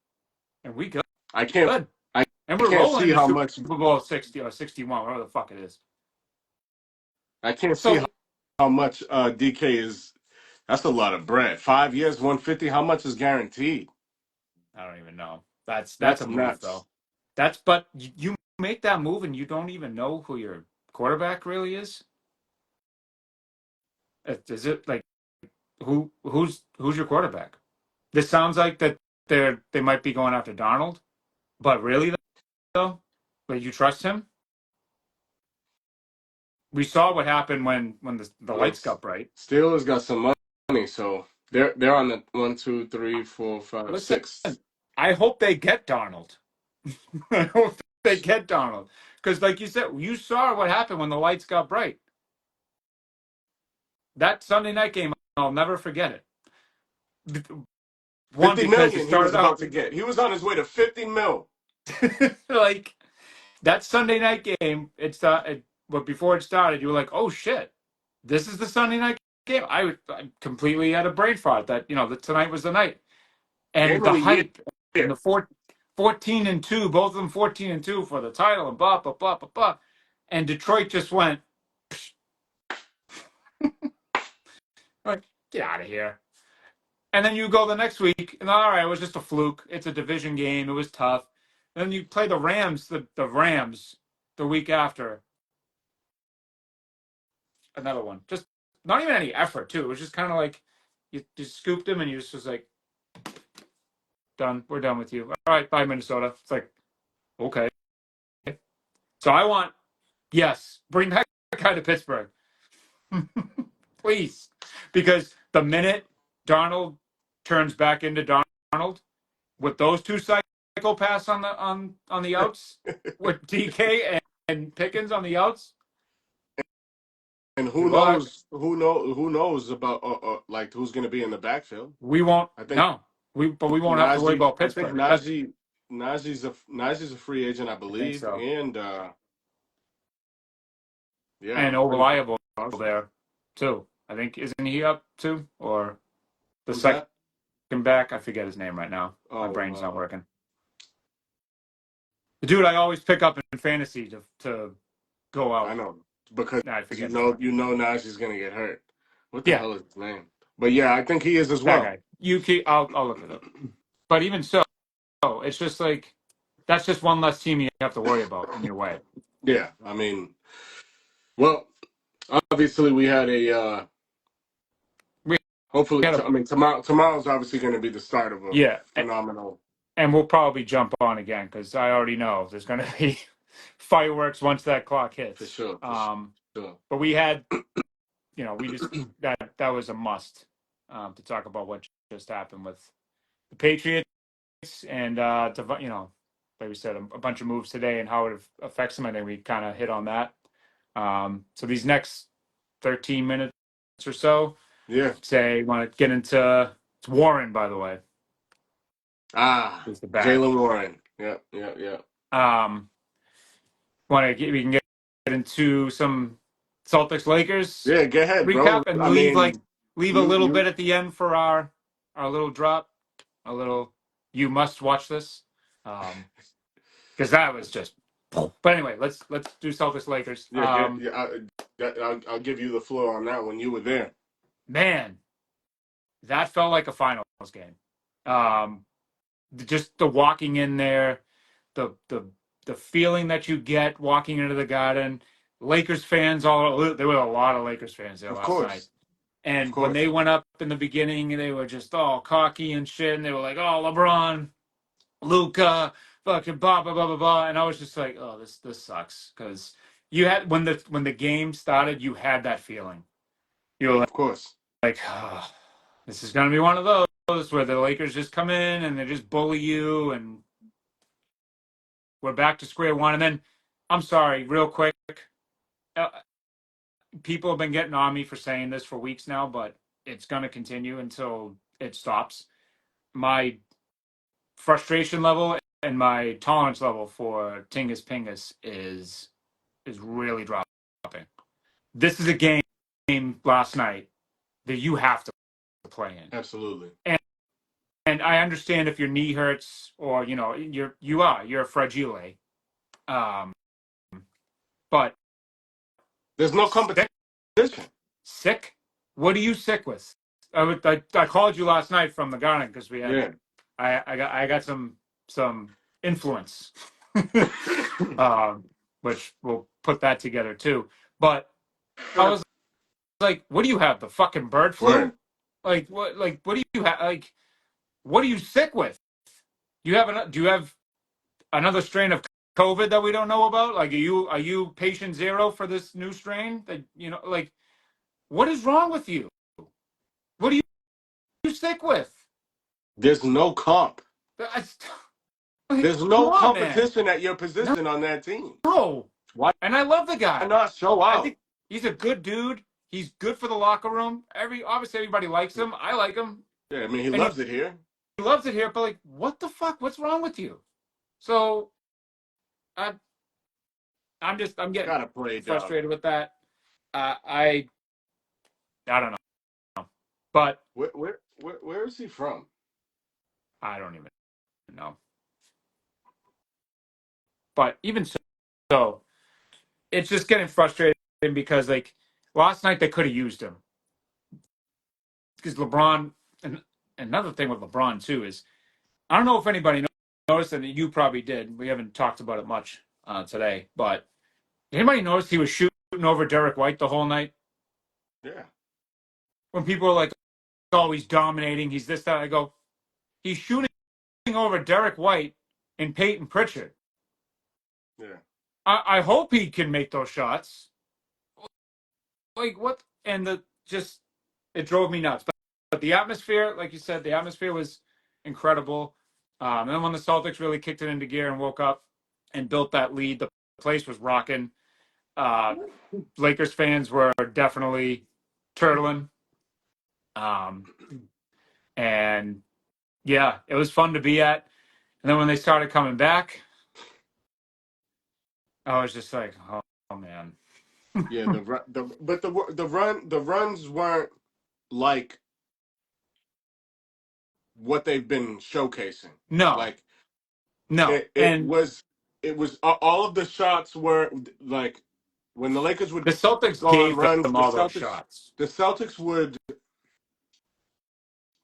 And we good. I can't I And we're can't rolling see into how Super much Bowl 60 or 61, whatever the fuck it is. I can't see So how much DK is. That's a lot of bread. 5 years, 150. How much is guaranteed? I don't even know. That's That's a move nuts. though. But you make that move and you don't even know who your quarterback really is. Is it like who's your quarterback? This sounds like that they might be going after Darnold, but really though, but you trust him? We saw what happened when the Well, lights got bright. Steelers got some money, so they're on the one, two, three, four, five, Listen, six. I hope they get Darnold. I hope they get Darnold because, like you said, you saw what happened when the lights got bright. That Sunday night game, I'll never forget it. One, 50 because it million he was started about out to get. He was on his way to 50 mil. like that Sunday night game, but before it started, you were like, "Oh shit, this is the Sunday night game." I completely had a brain fart that that tonight was the night, and Game of the the hype and year. the 14-2, both of them 14-2 for the title, and blah blah blah blah blah, and Detroit just went like, "Get out of here." And then you go the next week, and all right, it was just a fluke. It's a division game. It was tough. And then you play the Rams, the Rams, the week after. Another one. Just not even any effort, too. It was just kind of like you just scooped him, and you just was like, done. We're done with you. All right, bye, Minnesota. It's like, okay. So I want, yes, bring that guy to Pittsburgh, please, because the minute Darnold turns back into Darnold, with those two psychopaths on the outs, with DK and Pickens on the outs. And Well, who knows about like who's going to be in the backfield? we won't. I think No, we won't have to worry about I think Pittsburgh. That's, Najee's a free agent, I I think believe, so. and yeah, And I'm pretty Reliable confident. there too. I think isn't he up too, or the Who's second that? back? I forget his name right now. My Oh, brain's not working. The dude I always pick up in fantasy to go I out. know because Nah, I forget his name. you know Najee's going to get hurt. What the Yeah, hell is his name? But yeah, I think he is as that well. guy. You keep. I'll look it up. But even so, it's just like that's just one less team you have to worry about in your way. Yeah, I mean, well, obviously we had a We hopefully had a I mean tomorrow's obviously going to be the start of a yeah, phenomenal and we'll probably jump on again because I already know there's going to be fireworks once that clock for hits. sure, for sure. But we had, we just that was a must to talk about what just happened with the Patriots and like we said, a bunch of moves today and how it affects them. I think we kind of hit on that. So these next 13 minutes or so, Yeah. say want to get into it's Warren, by the way, is the back. Jalen Warren. Yeah, yeah, yeah. Um, we can get into some Celtics-Lakers Yeah, go ahead, bro. recap and I mean, leave a little you bit at the end for our little drop, a little you must watch this, because that was just. But anyway, let's do Celtics-Lakers. yeah, I'll give you the floor on that one. You were there. Man, that felt like a finals game. Um, just the walking in there, the feeling that you get walking into the Garden. Lakers fans, there were a lot of Lakers fans there Of last night. course. Of And when course. they went up in the beginning, they were just all cocky and shit, and they were like, "Oh, LeBron, Luca, fucking blah blah blah blah blah," and I was just like, "Oh, this sucks," because you had when the game started, you had that feeling. You were Of course. like, oh, this is gonna be one of those where the Lakers just come in and they just bully you, and we're back to square one. And then, I'm sorry, real quick, uh, people have been getting on me for saying this for weeks now, but it's gonna continue until it stops. My frustration level and my tolerance level for Tingus Pingus is really dropping. This is a game last night that you have to play in. Absolutely. And I understand if your knee hurts or you're fragile. Um, but There's no sick, competition. sick. What are you sick with? I called you last night from the garden because we had Yeah. I got some influence, which we'll put that together too. But I was like, what do you have? The fucking bird Word. flu? Like what? Like what do you have? Like what are you sick with? Do you have another strain of COVID that we don't know about? Like are you patient zero for this new strain? That like what is wrong with you? What are you sick with? There's no comp. I, There's come no on, man. competition at your position on that team. No. Why And I love the guy. not show I out? think he's a good dude. He's good for the locker room. Obviously everybody likes him. I like him. Yeah, I mean he And he loves it here. loves it here, but like what the fuck? What's wrong with you? So I'm getting Gotta play dub. frustrated with that. I don't know, but Where is he from? I don't even know. But even so, it's just getting frustrating because like last night they could have used him because LeBron. And another thing with LeBron too is I don't know if anybody noticed, and you probably did. We haven't talked about it much today, but anybody notice he was shooting over Derek White the whole night? Yeah, When people are like, "Oh, he's dominating. He's this, that," I go, "He's shooting over Derek White and Peyton Pritchard. yeah, I hope he can make those shots. Like what?" And the just it drove me nuts. But the atmosphere, like you said, the atmosphere was incredible. And then when the Celtics really kicked it into gear and woke up and built that lead, the place was rocking. Uh, Lakers fans were definitely turtling. Um, and yeah, it was fun to be at. And then when they started coming back, I was just like, oh man. yeah. The runs weren't like what they've been showcasing. No, Like no. it, it And was it was all of the shots were like when the Lakers would the Celtics go on gave runs, them all those shots. the Celtics would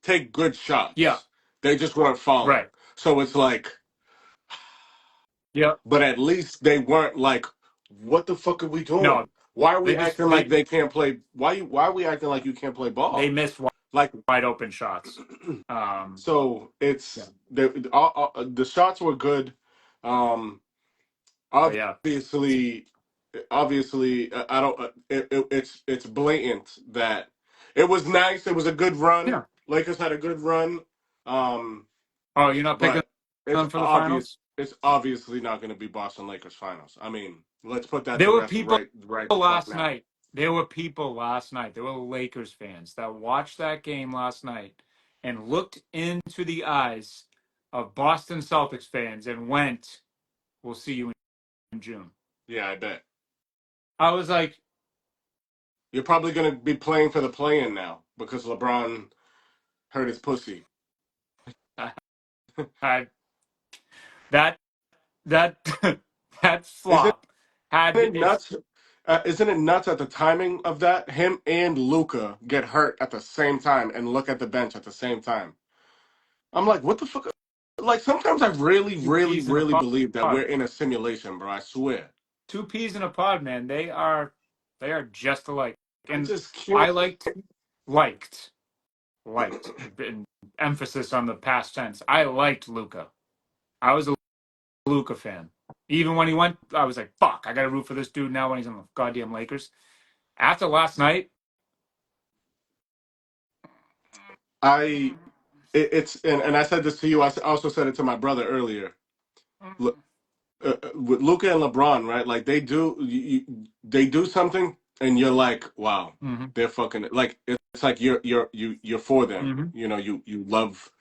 take good Yeah, shots. They just weren't falling. right. So it's like, Yep. but at least they weren't like, what the fuck are we No, doing? Why are we they just acting like they can't play? Why are we acting like you can't play they ball? missed Like, wide open shots. so Yeah. it's the shots were good. Um, But yeah, obviously, I don't. It's blatant that it was nice. It was a good run. yeah. Lakers had a good run. Um, Oh, you're not picking but it's them for the obvious. finals? It's obviously not going to be Boston Lakers finals. I mean, let's put that There to were rest people right the fuck last now. night. There were people last night. There were Lakers fans that watched that game last night and looked into the eyes of Boston Celtics fans and went, "We'll see you in June." Yeah, I bet I was like, you're probably going to be playing for the play-in now because LeBron hurt his pussy. I, that that that Isn't flop had it its nuts? Isn't it nuts at the timing of that? Him and Luca get hurt at the same time and look at the bench at the same time. I'm like, what the fuck? Like sometimes I really, two really, peas in a really believe that we're pod. in a simulation, bro. I swear. Two peas in a pod, man. They are just alike. I And just can't. I liked in emphasis on the past tense. I liked Luca. I was a Luca fan. Even when he went, I was like, "Fuck! I got to root for this dude now." When he's on the goddamn Lakers. After last night, I it's and I said this to you. Also said it to my brother earlier. Look, with Luca and LeBron, right? Like they do something, and you're like, wow, mm-hmm, they're fucking like it's like you're for them. mm-hmm, You know, you love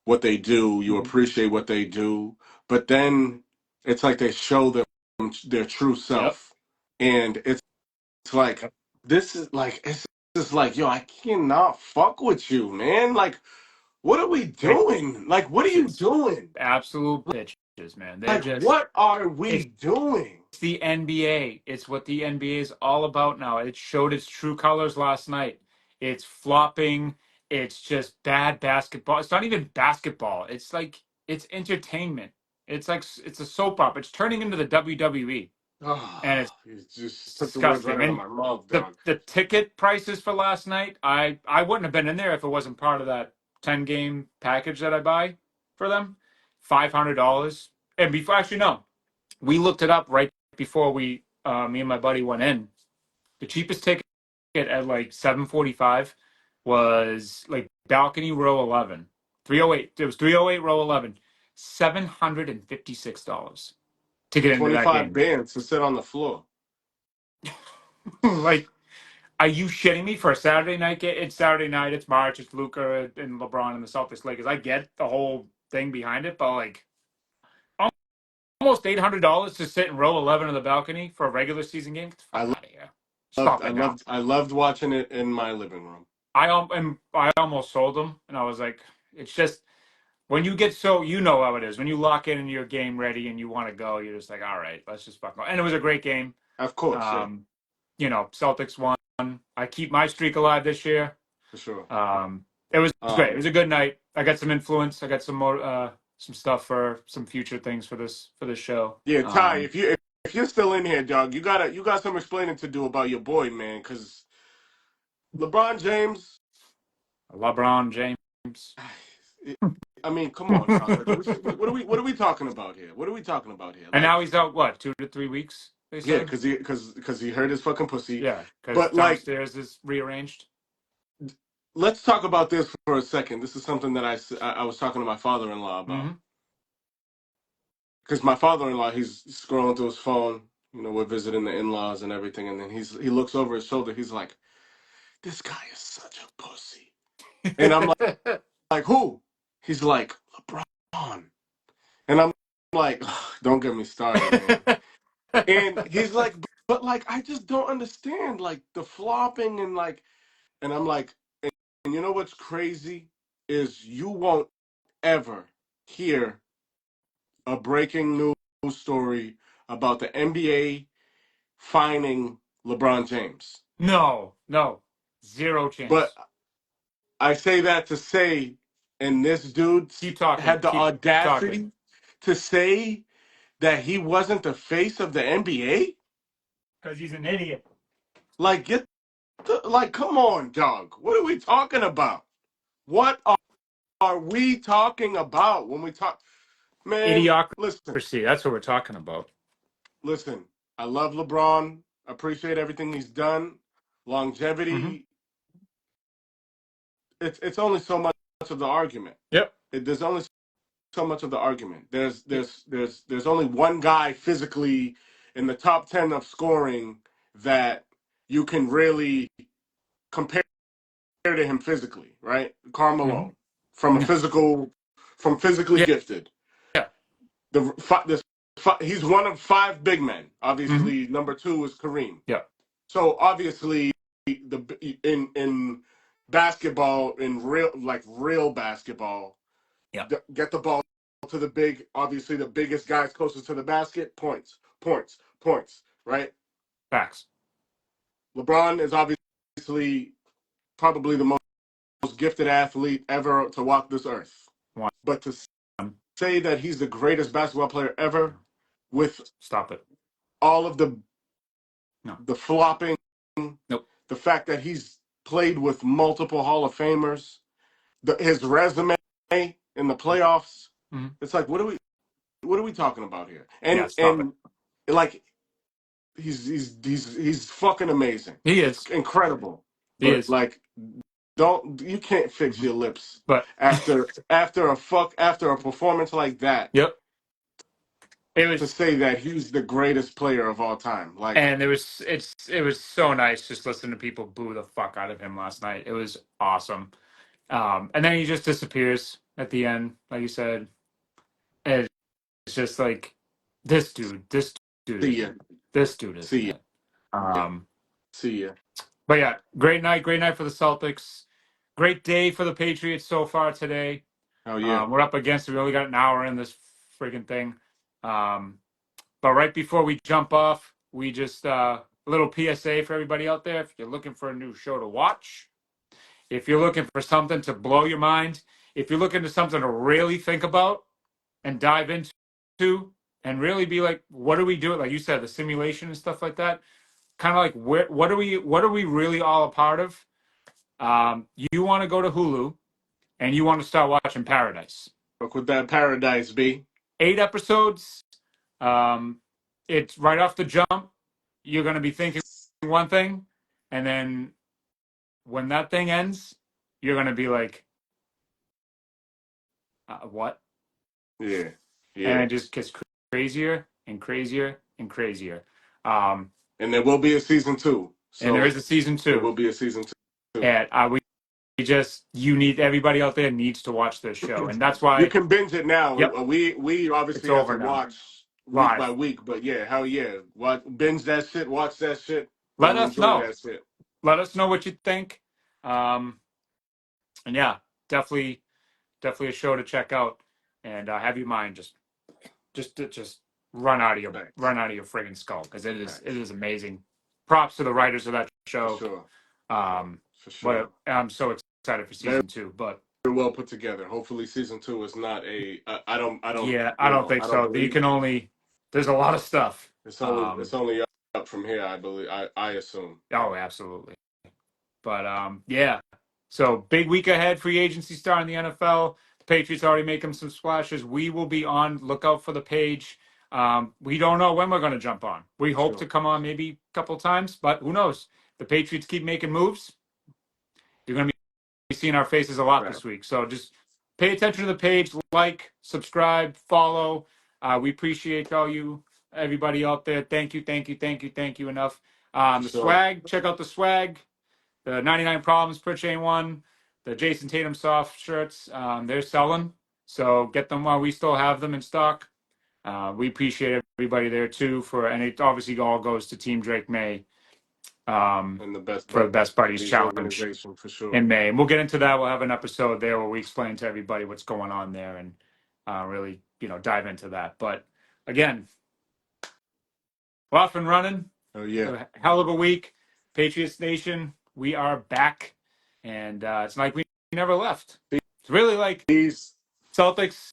what they do, you mm-hmm. appreciate what they do, but then it's like they show them their true Yep. self, and it's like Yep. this is like it's just like yo, I cannot fuck with you, man. Like, what are we doing? Like, what are you Bitches, doing? absolute bitches, man. They're Like, just what are we it's doing? the NBA. It's what the NBA is all about now. It showed its true colors last night. It's flopping. It's just bad basketball. It's not even basketball. It's like it's entertainment. It's like it's a soap opera. It's turning into the WWE, and Oh, it's you just took the words right disgusting. out of And my mouth, the dog. the ticket prices for last night, I wouldn't have been in there if it wasn't part of that 10 game package that I buy for them. $500. And before actually no, we looked it up right before we me and my buddy went in. The cheapest ticket at like 745 was like balcony row 11. 308. It was 308 row 11. $756 to get into that 25 game. bands to sit on the floor. Like, are you shitting me for a Saturday night game? It's Saturday night. It's March. It's Luca and LeBron and the Celtics Lakers. I get the whole thing behind it, but like almost almost $800 to sit in row 11 of the balcony for a regular season game? Get the fuck out of here. Stop it now. I loved watching it in my living room. I almost sold them, and I was like, it's just when you get so you know how it is when you lock in and you're game ready and you want to go, you're just like, all right, let's just fuck. And it was a great game. Of course, yeah, Celtics won. I keep my streak alive this year. for sure. It was great. It was a good night. I got some influence. I got some more some stuff for some future things for this show. Yeah, Ty, if you're still in here, dog, you got some explaining to do about your boy, man, because LeBron James. LeBron James. I mean, come on, dog. Like, what are we talking about here? What are we talking about here? And Like, now he's out, what, 2 to 3 weeks, they yeah, said? because he hurt his fucking pussy. Yeah, because But like, downstairs is rearranged. let's talk about this for a second. This is something that I was talking to my father-in-law about. Because my father-in-law, he's scrolling through his phone. You know, we're visiting the in-laws and everything, and then he looks over his shoulder. He's like, "This guy is such a pussy," and I'm like, "Who?" He's like, "LeBron," and I'm like, "Ugh, don't get me started, man." And he's like, "But like, I just don't understand, like the flopping and like," and I'm like, and you know what's crazy is you won't ever hear a breaking news story about the NBA fining LeBron James. No, zero But chance. I say that to say, and this dude Keep talking. had the Keep talking. audacity to say that he wasn't the face of the NBA? Because he's an idiot. Like, come on, dog. What are we talking about? What are we talking about when we talk? Man, Idiocracy. That's what we're talking about. listen. I love LeBron. Appreciate everything he's done. Longevity. It's only so much of the argument. Yep. There's only so much of the argument. There's only one guy physically in the top 10 of scoring that you can really compare to him physically, right? Carmelo, from physically Yeah. gifted. Yeah. He's one of 5 big men. Obviously, number 2 is Kareem. Yeah. So obviously, in basketball, in real basketball, Yeah. get the ball to obviously the biggest guys closest to the basket, points, right? Facts. LeBron is obviously probably the most gifted athlete ever to walk this earth. One. But to say that he's the greatest basketball player ever with Stop it. all of the flopping, Nope. the fact that he's played with multiple Hall of Famers, his resume in the playoffs, it's like, what are we talking about here? And like, he's fucking amazing. He is incredible. He but is. Like, you can't fix your lips. But after a performance like that. Yep. It was to say that he's the greatest player of all time. Like, and it was so nice just listening to people boo the fuck out of him last night. It was awesome. And then he just disappears at the end, like you said. And it's just like this dude is See ya. See ya. But yeah, great night for the Celtics. Great day for the Patriots so far today. Oh yeah. We're up against it. We only got an hour in this freaking thing. But right before we jump off, we just a little PSA for everybody out there. If you're looking for a new show to watch, if you're looking for something to blow your mind, if you're looking for something to really think about and dive into and really be like, what do we do? Like you said, the simulation and stuff like that. Kind of like what are we really all a part of? You want to go to Hulu and you want to start watching Paradise. What would that Paradise be? 8 episodes. It's right off the jump. You're going to be thinking one thing, and then when that thing ends, you're going to be like, what? Yeah. And it just gets crazier and crazier and crazier. And there will be a season 2. So and there is a season 2. There will be a season 2. And everybody out there needs to watch this show, and that's why you can binge it now. Yep. We obviously have to watch week by live. week. But yeah, hell yeah, binge that shit, watch that shit, Let gonna us enjoy know. that shit. Let us know what you think. And yeah, definitely, definitely a show to check out. And have your mind just Facts, run out of your friggin' skull because it facts, is amazing. Props to the writers of that for show. sure, Um, for sure. but I'm so excited for Very, season 2. But very well put together. Hopefully, season two is not a. I don't, yeah, I don't think I don't so. You believe can only there's a lot of stuff. it's only up from here. I believe. I assume. Oh, absolutely. But yeah. So big week ahead, free agency star in the NFL. The Patriots already making some splashes. We will be on lookout for the page. We don't know when we're going to jump on. We hope to Sure. come on maybe a couple times, but who knows? The Patriots keep making moves. You're going to be seeing our faces a lot Right. this week. So just pay attention to the page, like, subscribe, follow. We appreciate everybody out there. Thank you, thank you, thank you, thank you enough. For The sure. swag, check out the swag. The 99 Problems per chain one, the Jason Tatum soft shirts, they're selling. So get them while we still have them in stock. We appreciate everybody there too and it obviously all goes to Team Drake May And the best for the Best Buddies buddies Challenge organization for sure. in May. And we'll get into that. We'll have an episode there where we explain to everybody what's going on there and really, dive into that. But again, we're off and running. Oh yeah. A hell of a week. Patriots Nation, we are back. And it's like we never left. It's really like Peace Celtics,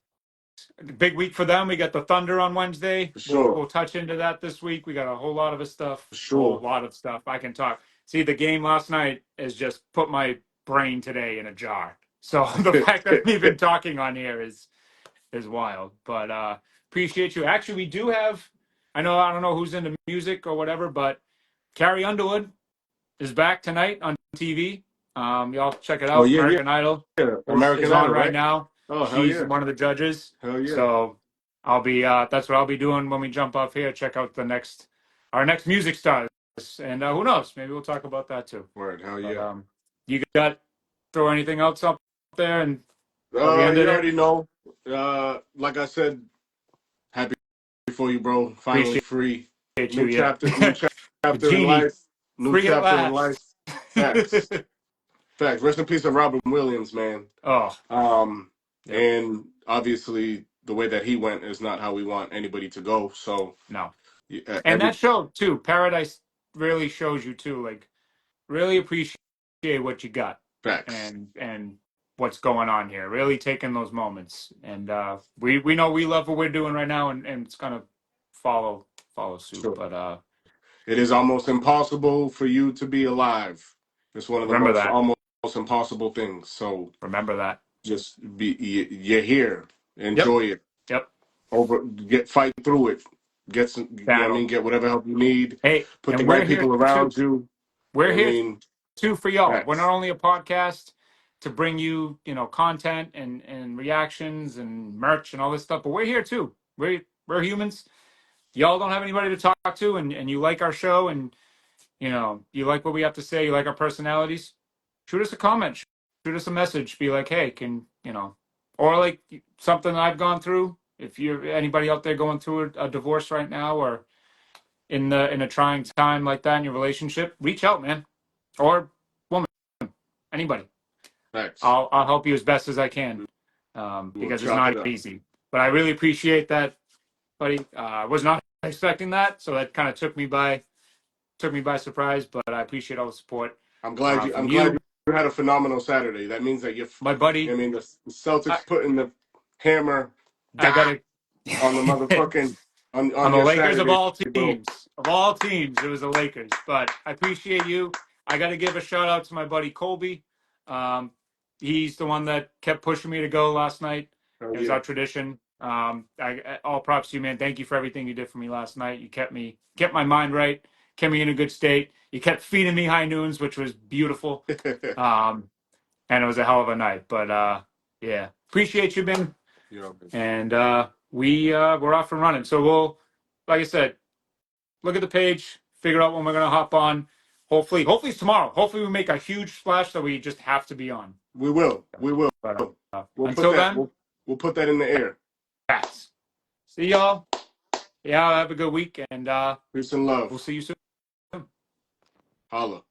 big week for them. We got the Thunder on Wednesday. for sure. We'll touch into that this week. We got a whole lot of stuff. For A whole sure. lot of stuff. I can talk. See, the game last night has just put my brain today in a jar. So the fact that I'm even talking on here is wild. But appreciate you. Actually, we do have. I don't know who's into music or whatever, but Carrie Underwood is back tonight on TV. Y'all check it Oh out. yeah, American Idol yeah. is American on Idol, right right? now. Oh hell She's yeah. one of the judges. Hell yeah. So I'll be that's what I'll be doing when we jump off here. Check out our next music stars. And who knows? Maybe we'll talk about that too. Word, hell But yeah. you got throw anything else up there and before we end You it? already know. Like I said, happy for you, bro. Finally Appreciate free. you. Yeah. New The chapter in genie life. New free at chapter in life. last. Facts. Facts. Rest in peace of Robin Williams, man. Oh, yep. And obviously the way that he went is not how we want anybody to go. So No. yeah, And that show too, Paradise really shows you too, like really appreciate what you got facts. and what's going on here. Really taking those moments. And we know we love what we're doing right now and it's gonna follow suit. Sure. But It is almost impossible for you to be alive. It's one of the remember most that. almost impossible things. So Remember that. just you're here. Yep. Enjoy it. Yep. Fight through it. Get some, you know what I Battle. mean, get whatever help you need. Hey, Put the and we're right here people too. around you. We're I here mean, too for y'all. We're facts. not only a podcast to bring you, content and reactions and merch and all this stuff, but we're here too. We're humans. Y'all don't have anybody to talk to and you like our show and you like what we have to say, you like our personalities, shoot us a comment, shoot us a message, be like, hey, or like something I've gone through. If you're anybody out there going through a divorce right now or in a trying time like that in your relationship, reach out, man, or woman, anybody. Facts. I'll help you as best as I can We'll because it's chop not it up. easy. But I really appreciate that, buddy. I was not expecting that, so that kind of took me by surprise. But I appreciate all the support I'm from glad you, you had a phenomenal Saturday. That means that my I buddy. mean, the I, Celtics putting the hammer I down got on the to motherfucking on on the your Lakers of Saturday, all bro. teams. Of all teams, it was the Lakers. But I appreciate you. I got to give a shout out to my buddy Colby. Um, he's the one that kept pushing me to go last night. Hell It was yeah. our tradition. All props to you, man. Thank you for everything you did for me last night. You kept my mind right, kept me in a good state. You kept feeding me high noons, which was beautiful. And it was a hell of a night. But yeah, appreciate you, Ben. Yeah. And we're off and running. So like I said, look at the page, figure out when we're gonna hop on. Hopefully it's tomorrow. Hopefully we make a huge splash that we just have to be on. We will. We will. But We'll put until that then, we'll put that in the air. pass. See y'all. Yeah, have a good week, and Peace and love. we'll see you soon. Holla.